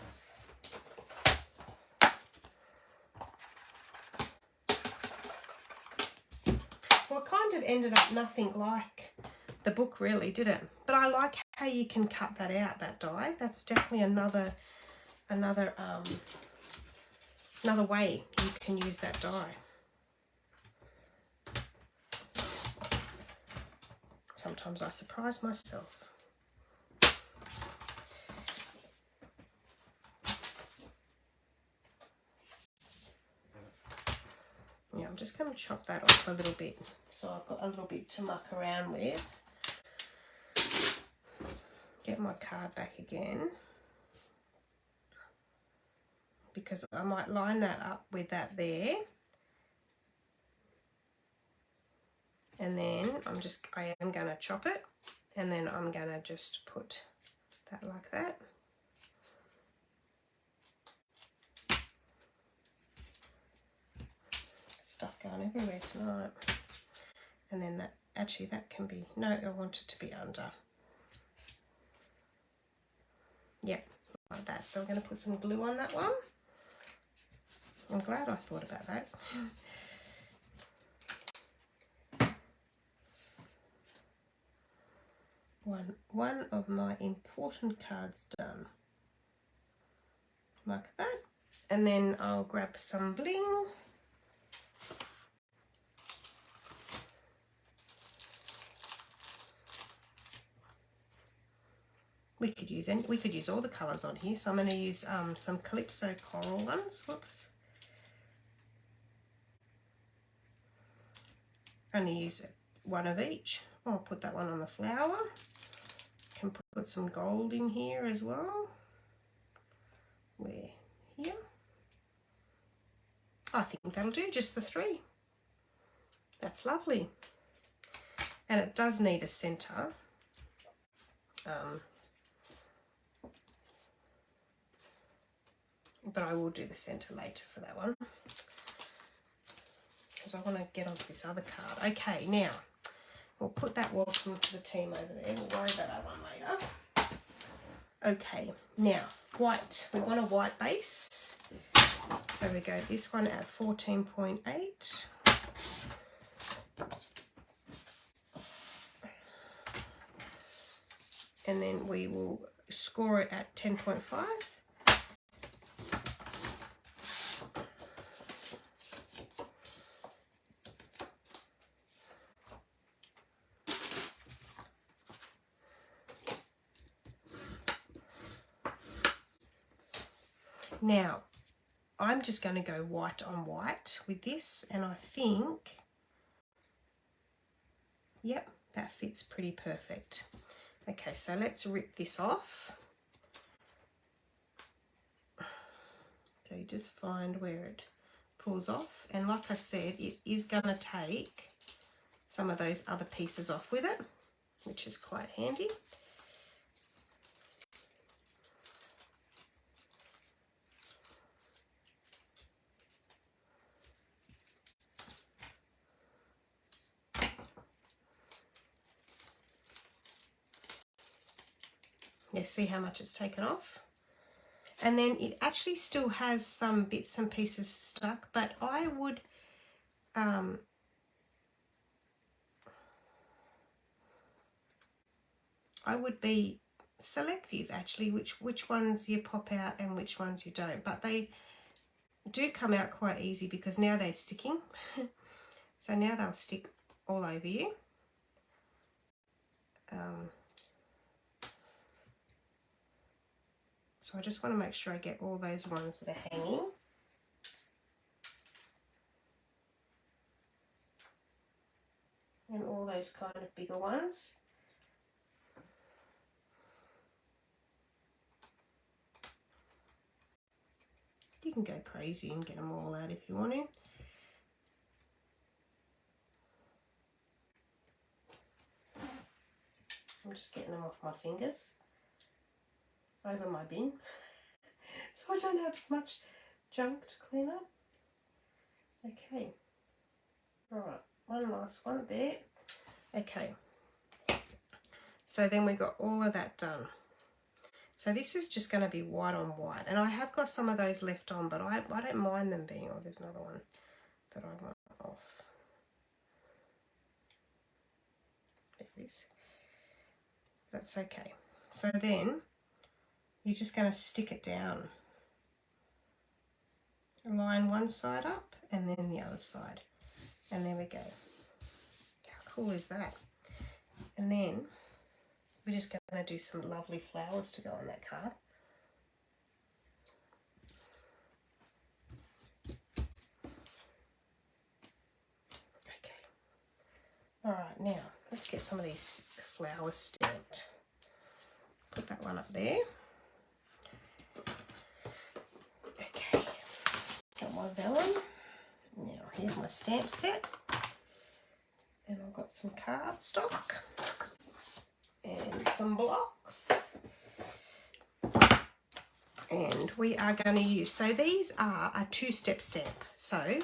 Well, it kind of ended up nothing like the book, really, did it? But I like how you can cut that out, that die. That's definitely another way you can use that die. Sometimes I surprise myself. Yeah, I'm just going to chop that off a little bit, so I've got a little bit to muck around with. Get my card back again, because I might line that up with that there, and then I am going to chop it, and then I'm going to just put that like that. Stuff going everywhere tonight. And then that, actually that can be, no, I want it to be under. Yep, like that. So we're going to put some glue on that one. I'm glad I thought about that. One of my important cards done. Like that. And then I'll grab some bling. We could use all the colours on here, so I'm going to use some Calypso Coral ones. Whoops. Only use one of each. I'll put that one on the flower. Can put some gold in here as well. Where? Here. I think that'll do, just the three. That's lovely. And it does need a centre. But I will do the centre later for that one, because I want to get onto this other card. Okay, now we'll put that welcome to the team over there. We'll worry about that one later. Okay, now white. We want a white base. So we go this one at 14.8. And then we will score it at 10.5. Now, I'm just going to go white on white with this, and I think, yep, that fits pretty perfect. Okay, so let's rip this off. So you just find where it pulls off, and like I said, it is going to take some of those other pieces off with it, which is quite handy. Yeah, see how much it's taken off? And then it actually still has some bits and pieces stuck, but I would be selective actually which ones you pop out and which ones you don't, but they do come out quite easy because now they're sticking. So now they'll stick all over you. So I just want to make sure I get all those ones that are hanging. And all those kind of bigger ones. You can go crazy and get them all out if you want to. I'm just getting them off my fingers over my bin so I don't have as much junk to clean up. Okay, right, one last one there. Okay, so then we got all of that done. So this is just going to be white on white, and I have got some of those left on, but I don't mind them being, oh, there's another one that I want off. There it is. That's okay. So then you're just going to stick it down. Line one side up and then the other side. And there we go. How cool is that? And then we're just going to do some lovely flowers to go on that card. Okay. All right, now let's get some of these flowers stamped. Put that one up there. Okay, got my vellum. Now here's my stamp set. And I've got some cardstock and some blocks. And we are going to use, so these are a two-step stamp. So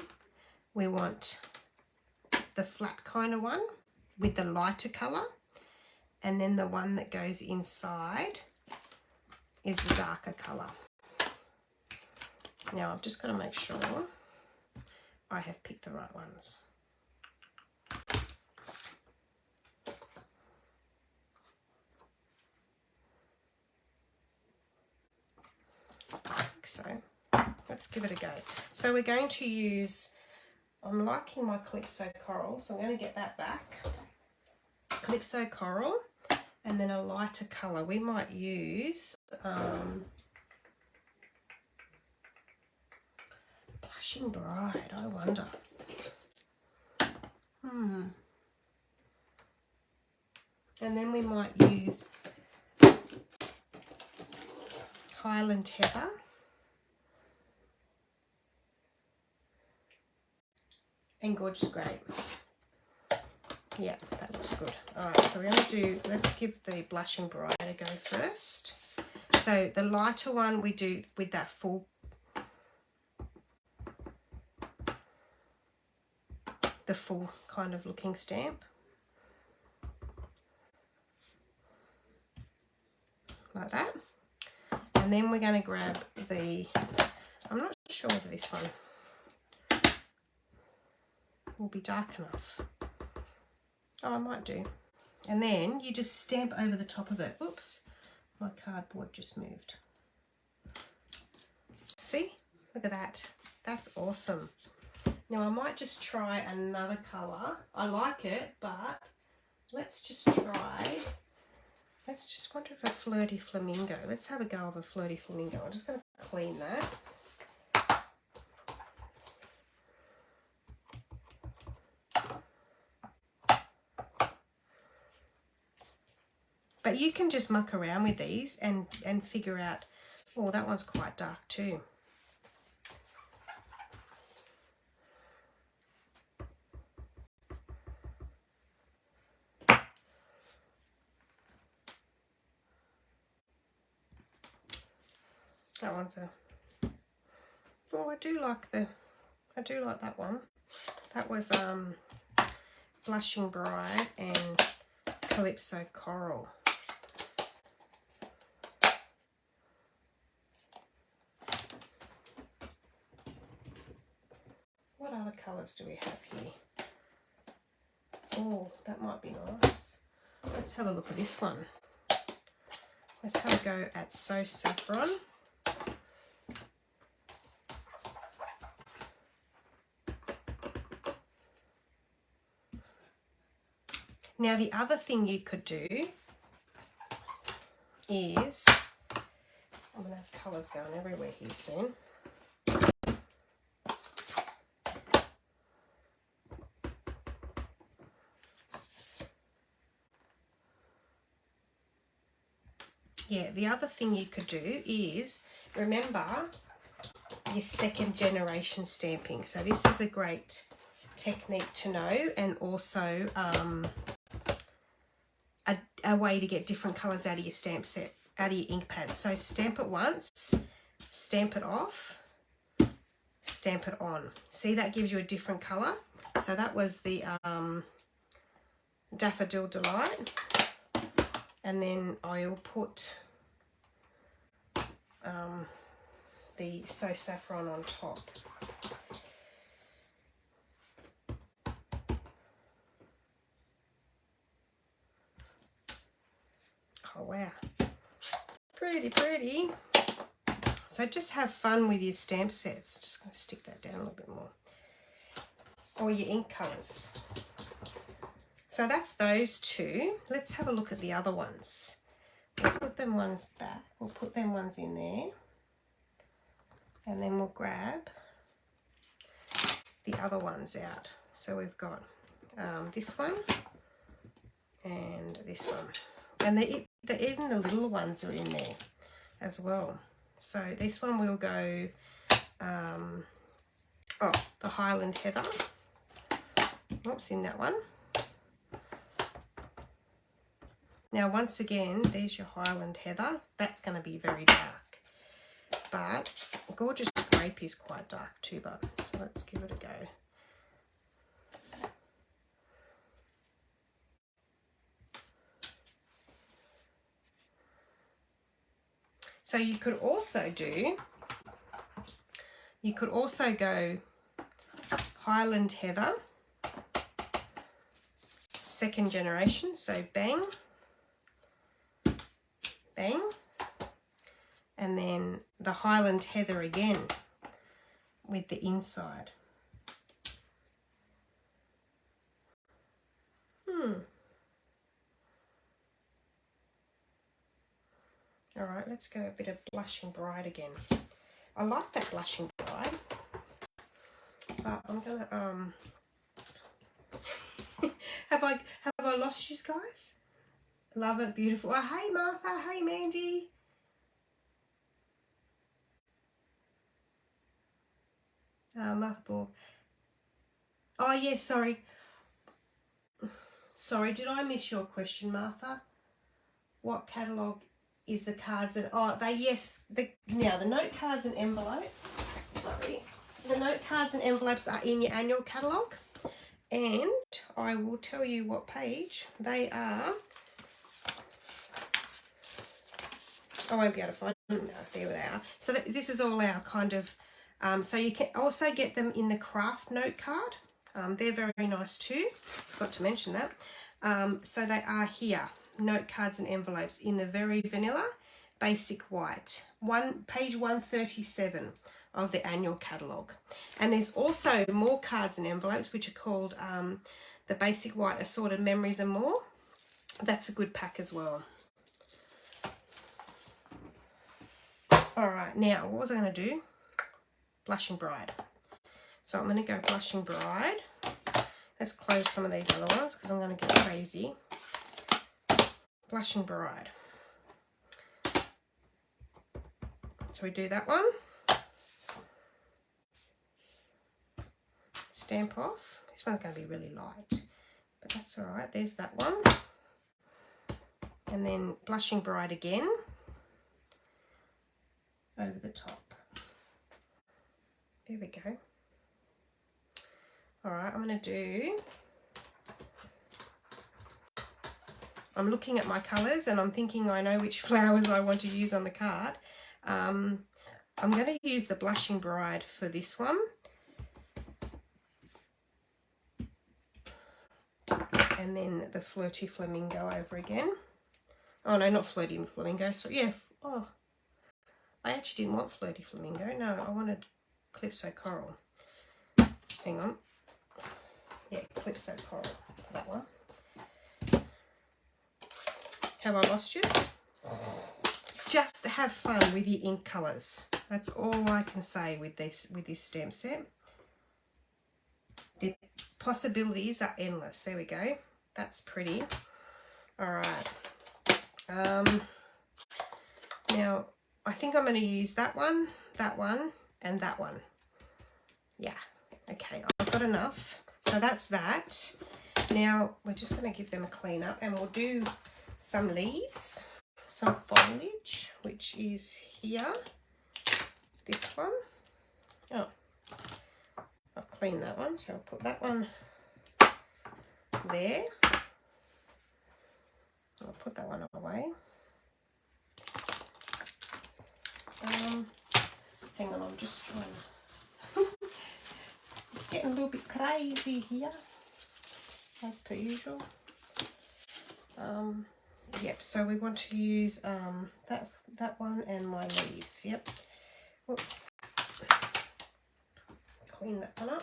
we want the flat kind of one with the lighter colour, and then the one that goes inside is the darker colour. Now I've just got to make sure I have picked the right ones. So let's give it a go. So we're going to use, I'm liking my Calypso Coral, so I'm going to get that back. Calypso Coral, and then a lighter colour. We might use Blushing Bride, I wonder. And then we might use Highland Heather. And Gorgeous Grape. Yeah, that looks good. All right, so we're going to do, let's give the Blushing Bride a go first. So the lighter one we do with that full, the full kind of looking stamp. Like that. And then we're going to grab the, I'm not sure whether this one will be dark enough. Oh, I might do. And then you just stamp over the top of it. Oops, my cardboard just moved. See? Look at that. That's awesome. Now I might just try another colour. I like it, but let's just try, let's just wonder if a Flirty Flamingo. Let's have a go of a Flirty Flamingo. I'm just going to clean that. But you can just muck around with these and figure out, oh, that one's quite dark too. That one's a, oh, I do like that one. That was Blushing Bride and Calypso Coral. What other colours do we have here? Oh, that might be nice. Let's have a look at this one. Let's have a go at So Saffron. Now the other thing you could do is, I'm going to have colours going everywhere here soon. Yeah, the other thing you could do is, remember your second generation stamping. So this is a great technique to know, and also a way to get different colours out of your stamp set, out of your ink pads. So stamp it once, stamp it off, stamp it on. See, that gives you a different colour. So that was the Daffodil Delight. And then I'll put the So Saffron on top. Oh wow, pretty, pretty. So just have fun with your stamp sets. Just going to stick that down a little bit more. Or your ink colours. So that's those two. Let's have a look at the other ones. We'll put them ones back. We'll put them ones in there. And then we'll grab the other ones out. So we've got this one and this one. And even the little ones are in there as well. So this one will go, the Highland Heather. Oops, in that one. Now, once again, there's your Highland Heather. That's going to be very dark. But Gorgeous Grape is quite dark too, but so let's give it a go. So you could also go Highland Heather, second generation, so bang, bang, and then the Highland Heather again with the inside. All right, let's go a bit of Blushing Bride again. I like that Blushing Bride, but I'm gonna have I lost you guys? Love it, beautiful. Oh, hey Martha, hey Mandy. Martha Borg. Oh yes, sorry. Sorry, did I miss your question, Martha? What catalogue is the cards and now the note cards and envelopes, the note cards and envelopes are in your annual catalogue, and I will tell you what page they are. I won't be able to find them now. There they are. So this is all our kind of so you can also get them in the craft note card. They're very nice too, forgot to mention that. So they are here, note cards and envelopes in the very vanilla basic white, page 137 of the annual catalogue. And there's also more cards and envelopes which are called the basic white assorted memories and more. That's a good pack as well. All right, now what was I going to do? Blushing Bride. So I'm going to go Blushing Bride. Let's close some of these other ones because I'm going to get crazy. Blushing Bride. So we do that one. Stamp off. This one's going to be really light, but that's all right. There's that one. And then Blushing Bride again. over the top. There we go. All right, I'm going to do, I'm looking at my colours and I'm thinking I know which flowers I want to use on the card. I'm going to use the Blushing Bride for this one. And then the Flirty Flamingo over again. Oh no, not Flirty Flamingo. So yeah, oh, I actually didn't want Flirty Flamingo. No, I wanted Calypso Coral. Hang on. Yeah, Calypso Coral for that one. Have I lost you? Just have fun with your ink colours. That's all I can say with this stamp set. The possibilities are endless. There we go. That's pretty. All right. Now I think I'm going to use that one, and that one. Yeah. Okay. I've got enough. So that's that. Now we're just going to give them a clean up, and we'll do some leaves, some foliage, which is here. This one. Oh, I've cleaned that one, so I'll put that one there. I'll put that one away. Hang on, I'm just trying to... It's getting a little bit crazy here, as per usual. Yep, so we want to use that one and my leaves. Yep. Whoops. Clean that one up.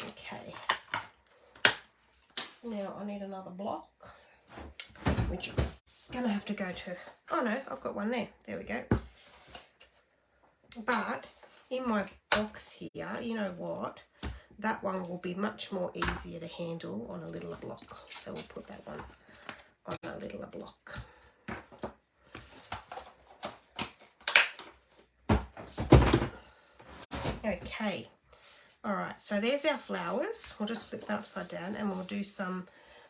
Okay. Now I need another block, which I'm gonna have to go to. Oh no, I've got one there. There we go. But in my box here, you know what? That one will be much more easier to handle on a littler block. So we'll put that one on a littler block. Okay. All right, so there's our flowers. We'll just flip that upside down and we'll do some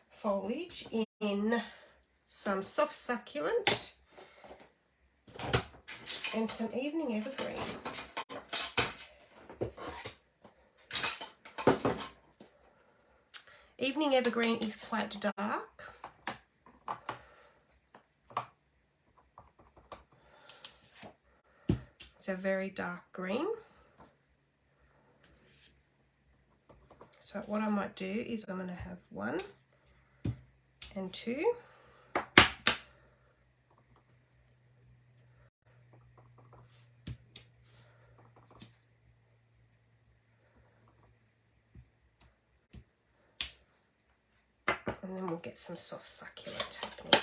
foliage in some soft succulent and some evening evergreen. Evening evergreen is quite dark. It's a very dark green. So what I might do is I'm going to have 1 and 2. And then we'll get some soft succulent happening.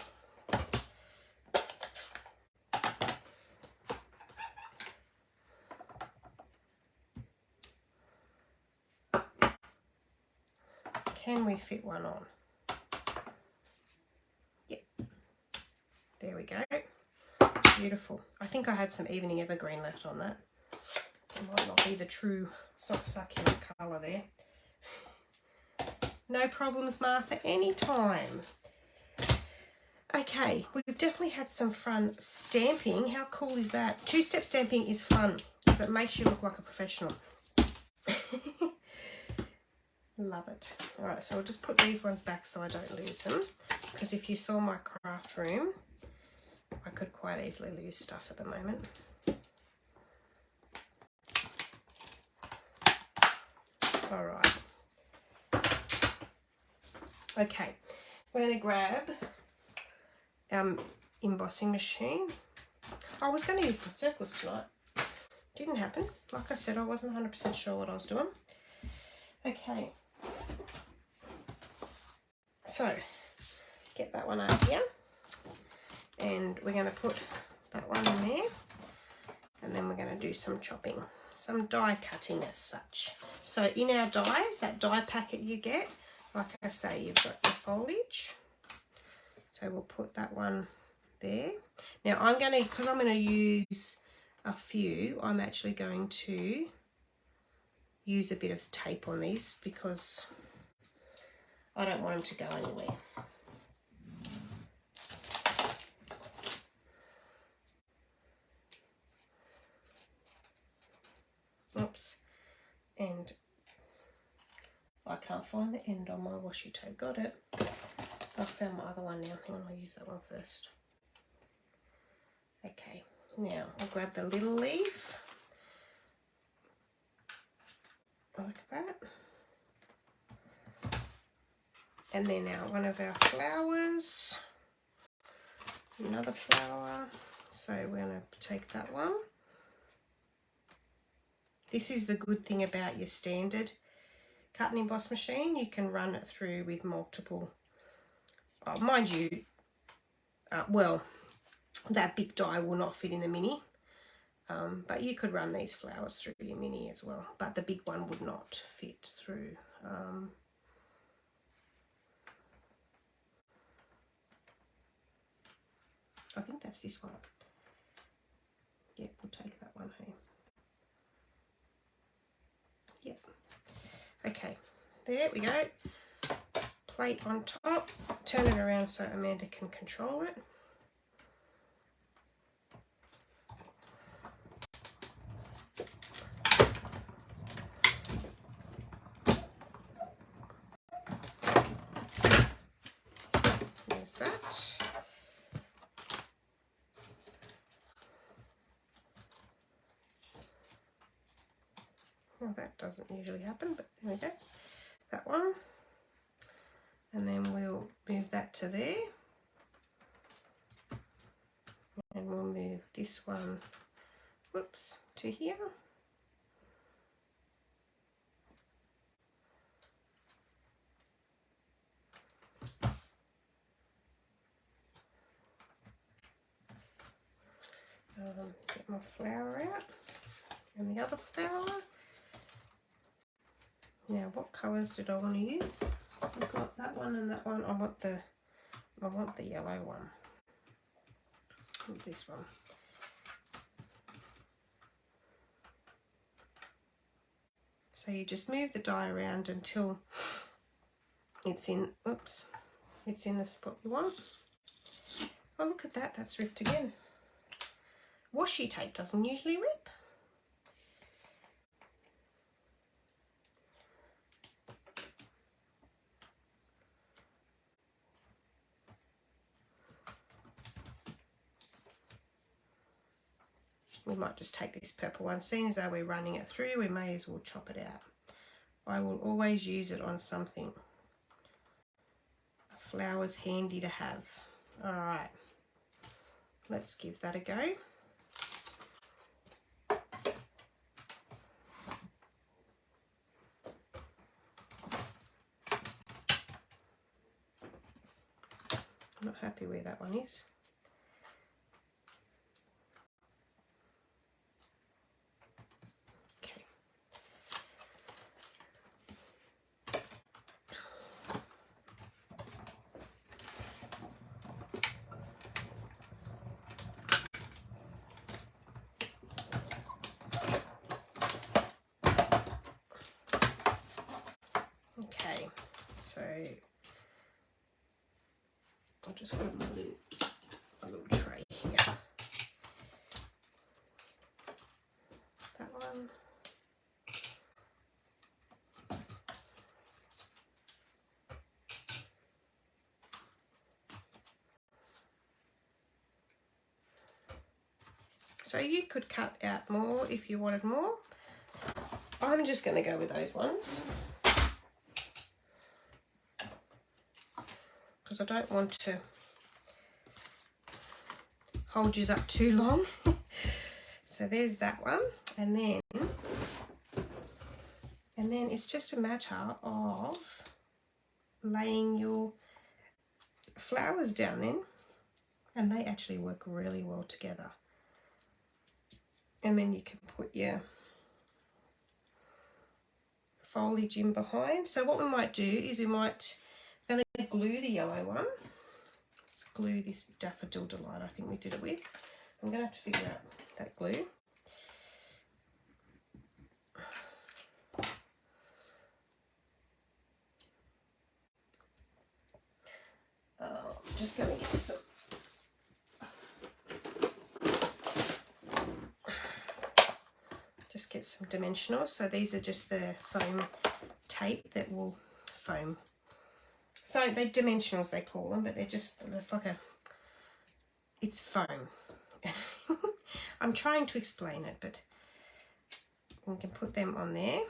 Can we fit one on? Yep. There we go. Beautiful. I think I had some evening evergreen left on that. It might not be the true soft succulent colour there. No problems, Martha, anytime. Okay, we've definitely had some fun stamping. How cool is that? Two-step stamping is fun because it makes you look like a professional. Love it. All right, so I'll just put these ones back so I don't lose them, because if you saw my craft room, I could quite easily lose stuff at the moment. All right. Okay, we're going to grab embossing machine. I was going to use some circles tonight. Didn't happen. Like I said, I wasn't 100% sure what I was doing. Okay. So, get that one out here. And we're going to put that one in there. And then we're going to do some chopping. Some die cutting as such. So, in our dies, that die packet you get, like I say, you've got your foliage. So we'll put that one there. Now I'm going to, because I'm going to use a few, I'm actually going to use a bit of tape on these because I don't want them to go anywhere. Oops, and I can't find the end on my washi tape. Got it. I've found my other one now. Hang on, I'll use that one first. Okay, now I'll grab the little leaf like that. And then now one of our flowers, another flower. So we're going to take that one. This is the good thing about your standard cut and emboss machine. You can run it through with multiple, mind you, well, that big die will not fit in the mini, but you could run these flowers through your mini as well, but the big one would not fit through. I think that's this one. Yep, we'll take that one home. Yep. Okay, there we go. Plate on top. Turn it around so Amanda can control it. There's that. Well, that doesn't usually happen, but there we go. That one. And then we'll move that to there. And we'll move this one, whoops, to here. Get my flower out and the other flower. Now, what colours did I want to use? I've got that one and that one. I want the yellow one. This one. So you just move the die around until it's in. Oops, it's in the spot you want. Oh, look at that! That's ripped again. Washi tape doesn't usually rip. We might just take this purple one. Seeing as though we're running it through, we may as well chop it out. I will always use it on something. A flower's handy to have. All right, let's give that a go. I'm not happy where that one is. Okay. Okay, so I'll just put my little tray here. That one. So you could cut out more if you wanted more. I'm just going to go with those ones because I don't want to hold you up too long. So there's that one, and then it's just a matter of laying your flowers down then, and they actually work really well together. And then you can put your foliage in behind. So what we might do is we might glue the yellow one. Let's glue this Daffodil Delight I think we did it with. I'm going to have to figure out that glue. Just going to get some dimensionals. So these are just the foam tape that will foam, they're dimensionals they call them, but they're just, it's like it's foam. I'm trying to explain it, but we can put them on there,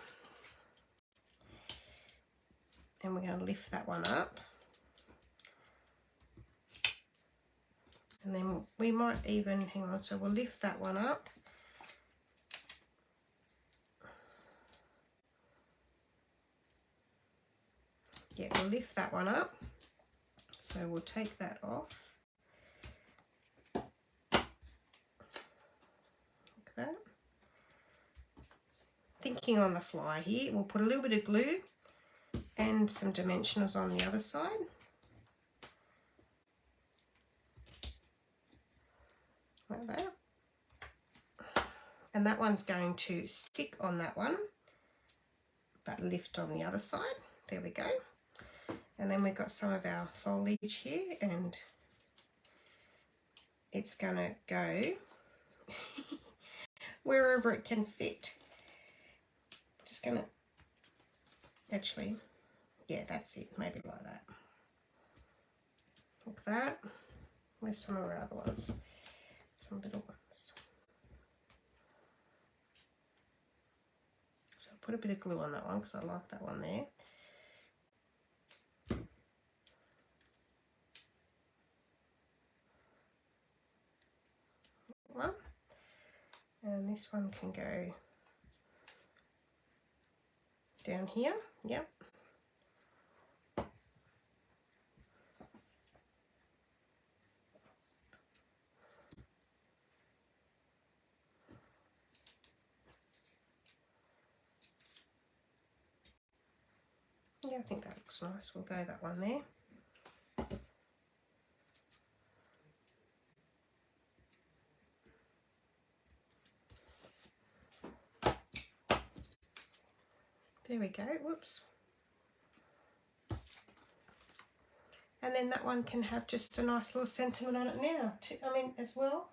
and we're going to lift that one up, and then we might even, hang on, so we'll lift that one up. Yeah, we'll lift that one up. So we'll take that off. Like that. Thinking on the fly here, we'll put a little bit of glue and some dimensionals on the other side. Like that. And that one's going to stick on that one, but lift on the other side. There we go. And then we've got some of our foliage here, and it's going to go wherever it can fit. Just going to, actually, yeah, that's it. Maybe like that. Like that. Where's some of our other ones? Some little ones. So I'll put a bit of glue on that one because I like that one there. One, and this one can go down here. Yep. Yeah, I think that looks nice. We'll go that one there. There we go, whoops. And then that one can have just a nice little sentiment on it now. I mean, as well,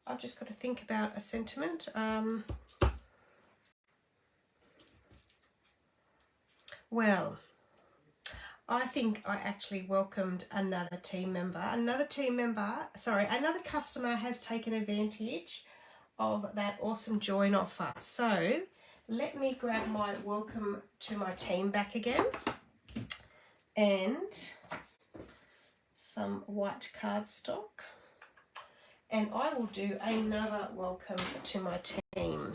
I've just got to think about a sentiment. Well, I think I actually welcomed another team member. Another customer has taken advantage of that awesome join offer. So let me grab my welcome to my team back again and some white cardstock, and I will do another welcome to my team.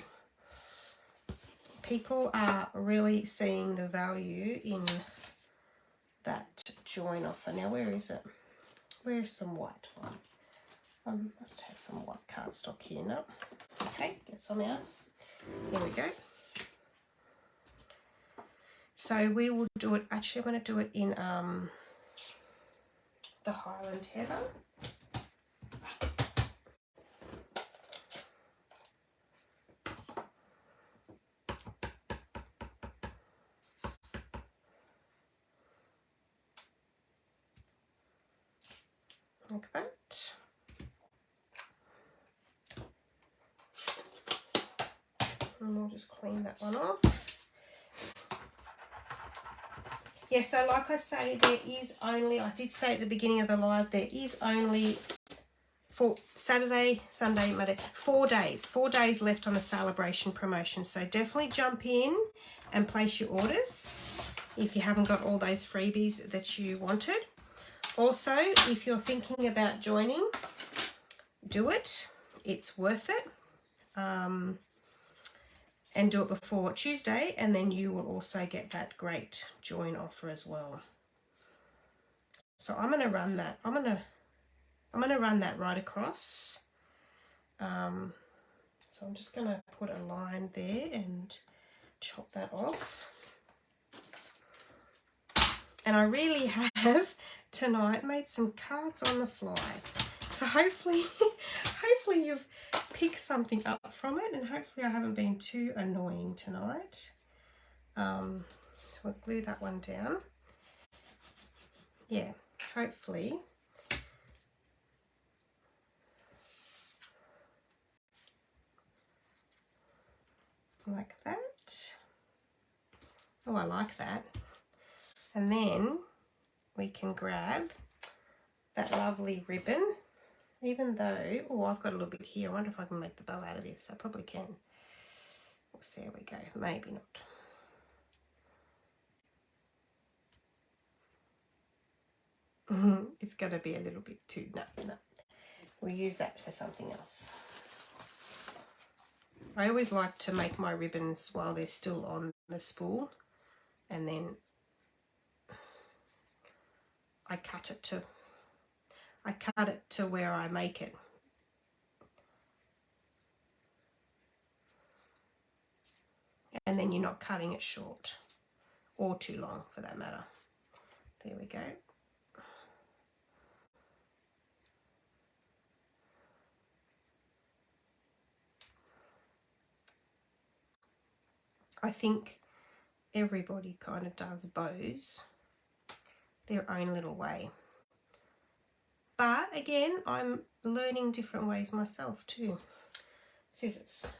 People are really seeing the value in that join offer. Now, where is it? Where's some white one? I must have some white cardstock here. No. Okay, get some out. Here we go. So we will do it, actually I'm going to do it in the Highland Heather. Like that. And we'll just clean that one off. Yeah, so like I say, there is only, I did say at the beginning of the live, there is only for Saturday, Sunday, Monday, 4 days left on the celebration promotion. So definitely jump in and place your orders if you haven't got all those freebies that you wanted. Also, if you're thinking about joining, do it. It's worth it. And do it before Tuesday, and then you will also get that great join offer as well. So I'm going to run that. I'm going to run that right across. So I'm just going to put a line there and chop that off. And I really have tonight made some cards on the fly. So hopefully you've picked something up from it, and hopefully I haven't been too annoying tonight. So we'll glue that one down. Yeah, hopefully like that. Oh, I like that. And then we can grab that lovely ribbon, even though, oh, I've got a little bit here. I wonder if I can make the bow out of this. I probably can. So there we go. Maybe not. It's going to be a little bit too, no. We'll use that for something else. I always like to make my ribbons while they're still on the spool, and then I cut it to where I make it. And then you're not cutting it short or too long for that matter. There we go. I think everybody kind of does bows their own little way. But again, I'm learning different ways myself too. Scissors.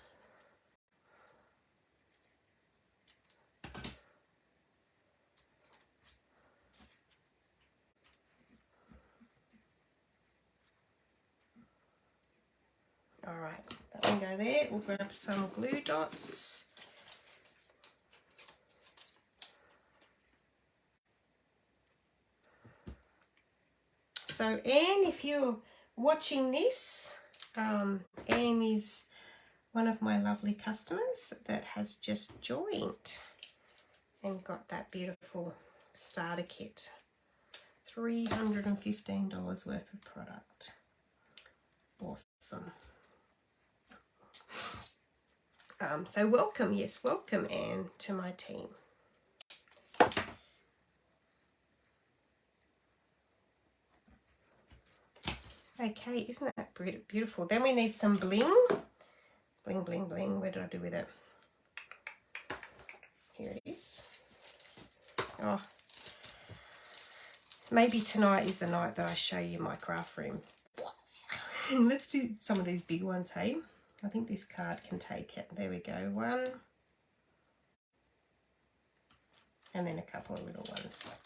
All right, that one go there. We'll grab some glue dots. So Anne, if you're watching this, Anne is one of my lovely customers that has just joined and got that beautiful starter kit. $315 worth of product. Awesome. So welcome, yes, welcome Anne to my team. Okay, isn't that beautiful? Then we need some bling. Bling, bling, bling. Where did I do with it? Here it is. Oh, maybe tonight is the night that I show you my craft room. Let's do some of these big ones, hey? I think this card can take it. There we go. One. And then a couple of little ones.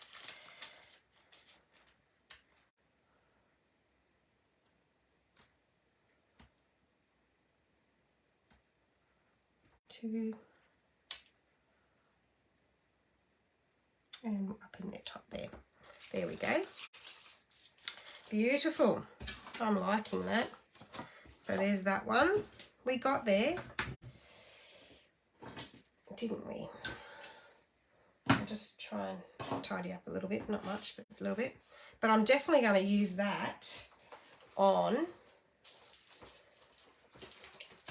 Two. And up in the top there. There we go. Beautiful. I'm liking that. So there's that one. We got there, didn't we? I'll just try and tidy up a little bit. Not much, but a little bit. But I'm definitely going to use that on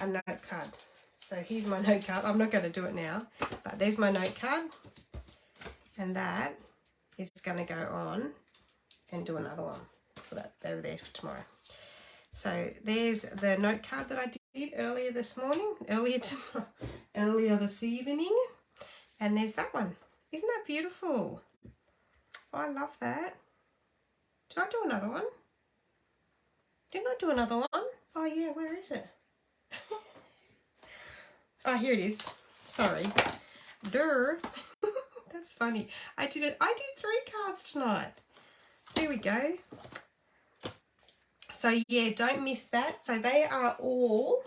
a note card. So here's my note card. I'm not going to do it now, but there's my note card. And that is going to go on and do another one for that over there for tomorrow. So there's the note card that I did earlier this morning, earlier this evening. And there's that one. Isn't that beautiful? Oh, I love that. Did I do another one? Didn't I do another one? Oh yeah, where is it? Oh, here it is. Sorry. Durr. That's funny. I did 3 cards tonight. There we go. So yeah, don't miss that. So they are all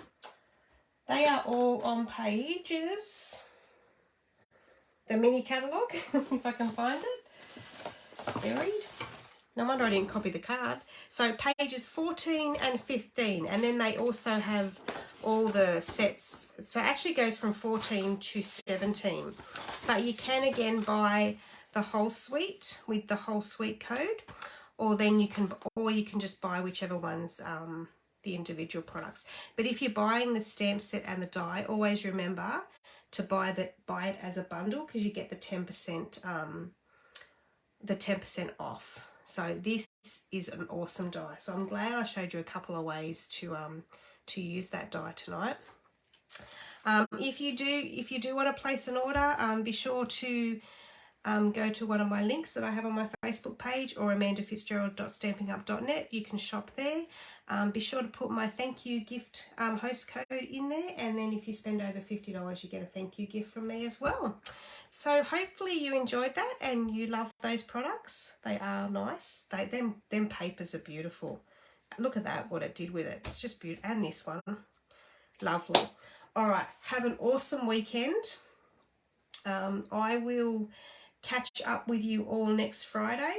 on pages. The mini catalogue, if I can find it. Buried. No wonder I didn't copy the card. So pages 14 and 15, and then they also have all the sets. So it actually goes from 14 to 17. But you can again buy the whole suite with the whole suite code, or then you can just buy whichever one's the individual products. But if you're buying the stamp set and the die, always remember to buy it as a bundle, because you get the 10% off. So this is an awesome die. So I'm glad I showed you a couple of ways to use that die tonight. If you do want to place an order, be sure to go to one of my links that I have on my Facebook page or amandafitzgerald.stampinup.net. You can shop there. Be sure to put my thank you gift host code in there, and then if you spend over $50 you get a thank you gift from me as well. So hopefully you enjoyed that and you love those products. They are nice. Them papers are beautiful. Look at that, what it did with it. It's just beautiful. And this one, lovely. All right, have an awesome weekend. I will catch up with you all next Friday.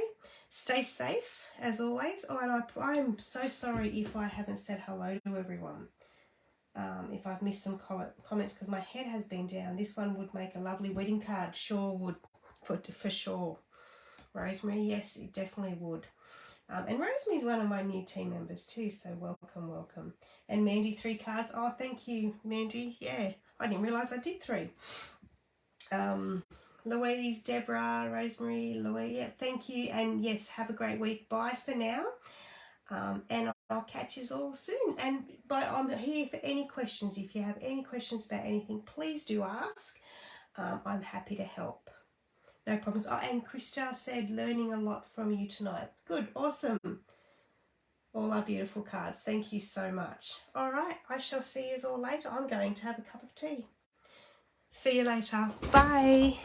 Stay safe as always. Oh, and I'm so sorry if I haven't said hello to everyone. If I've missed some comments, because my head has been down. This one would make a lovely wedding card. Sure would, for sure. Rosemary, yes, it definitely would. And Rosemary's one of my new team members too, so welcome, welcome. And Mandy, 3 cards. Oh, thank you, Mandy. Yeah, I didn't realise I did 3. Louise, Deborah, Rosemary, Louise, yeah, thank you. And yes, have a great week. Bye for now. And I'll catch you all soon. And I'm here for any questions. If you have any questions about anything, please do ask. I'm happy to help. No problems. Oh, and Krista said, learning a lot from you tonight. Good, awesome. All our beautiful cards. Thank you so much. All right, I shall see you all later. I'm going to have a cup of tea. See you later. Bye.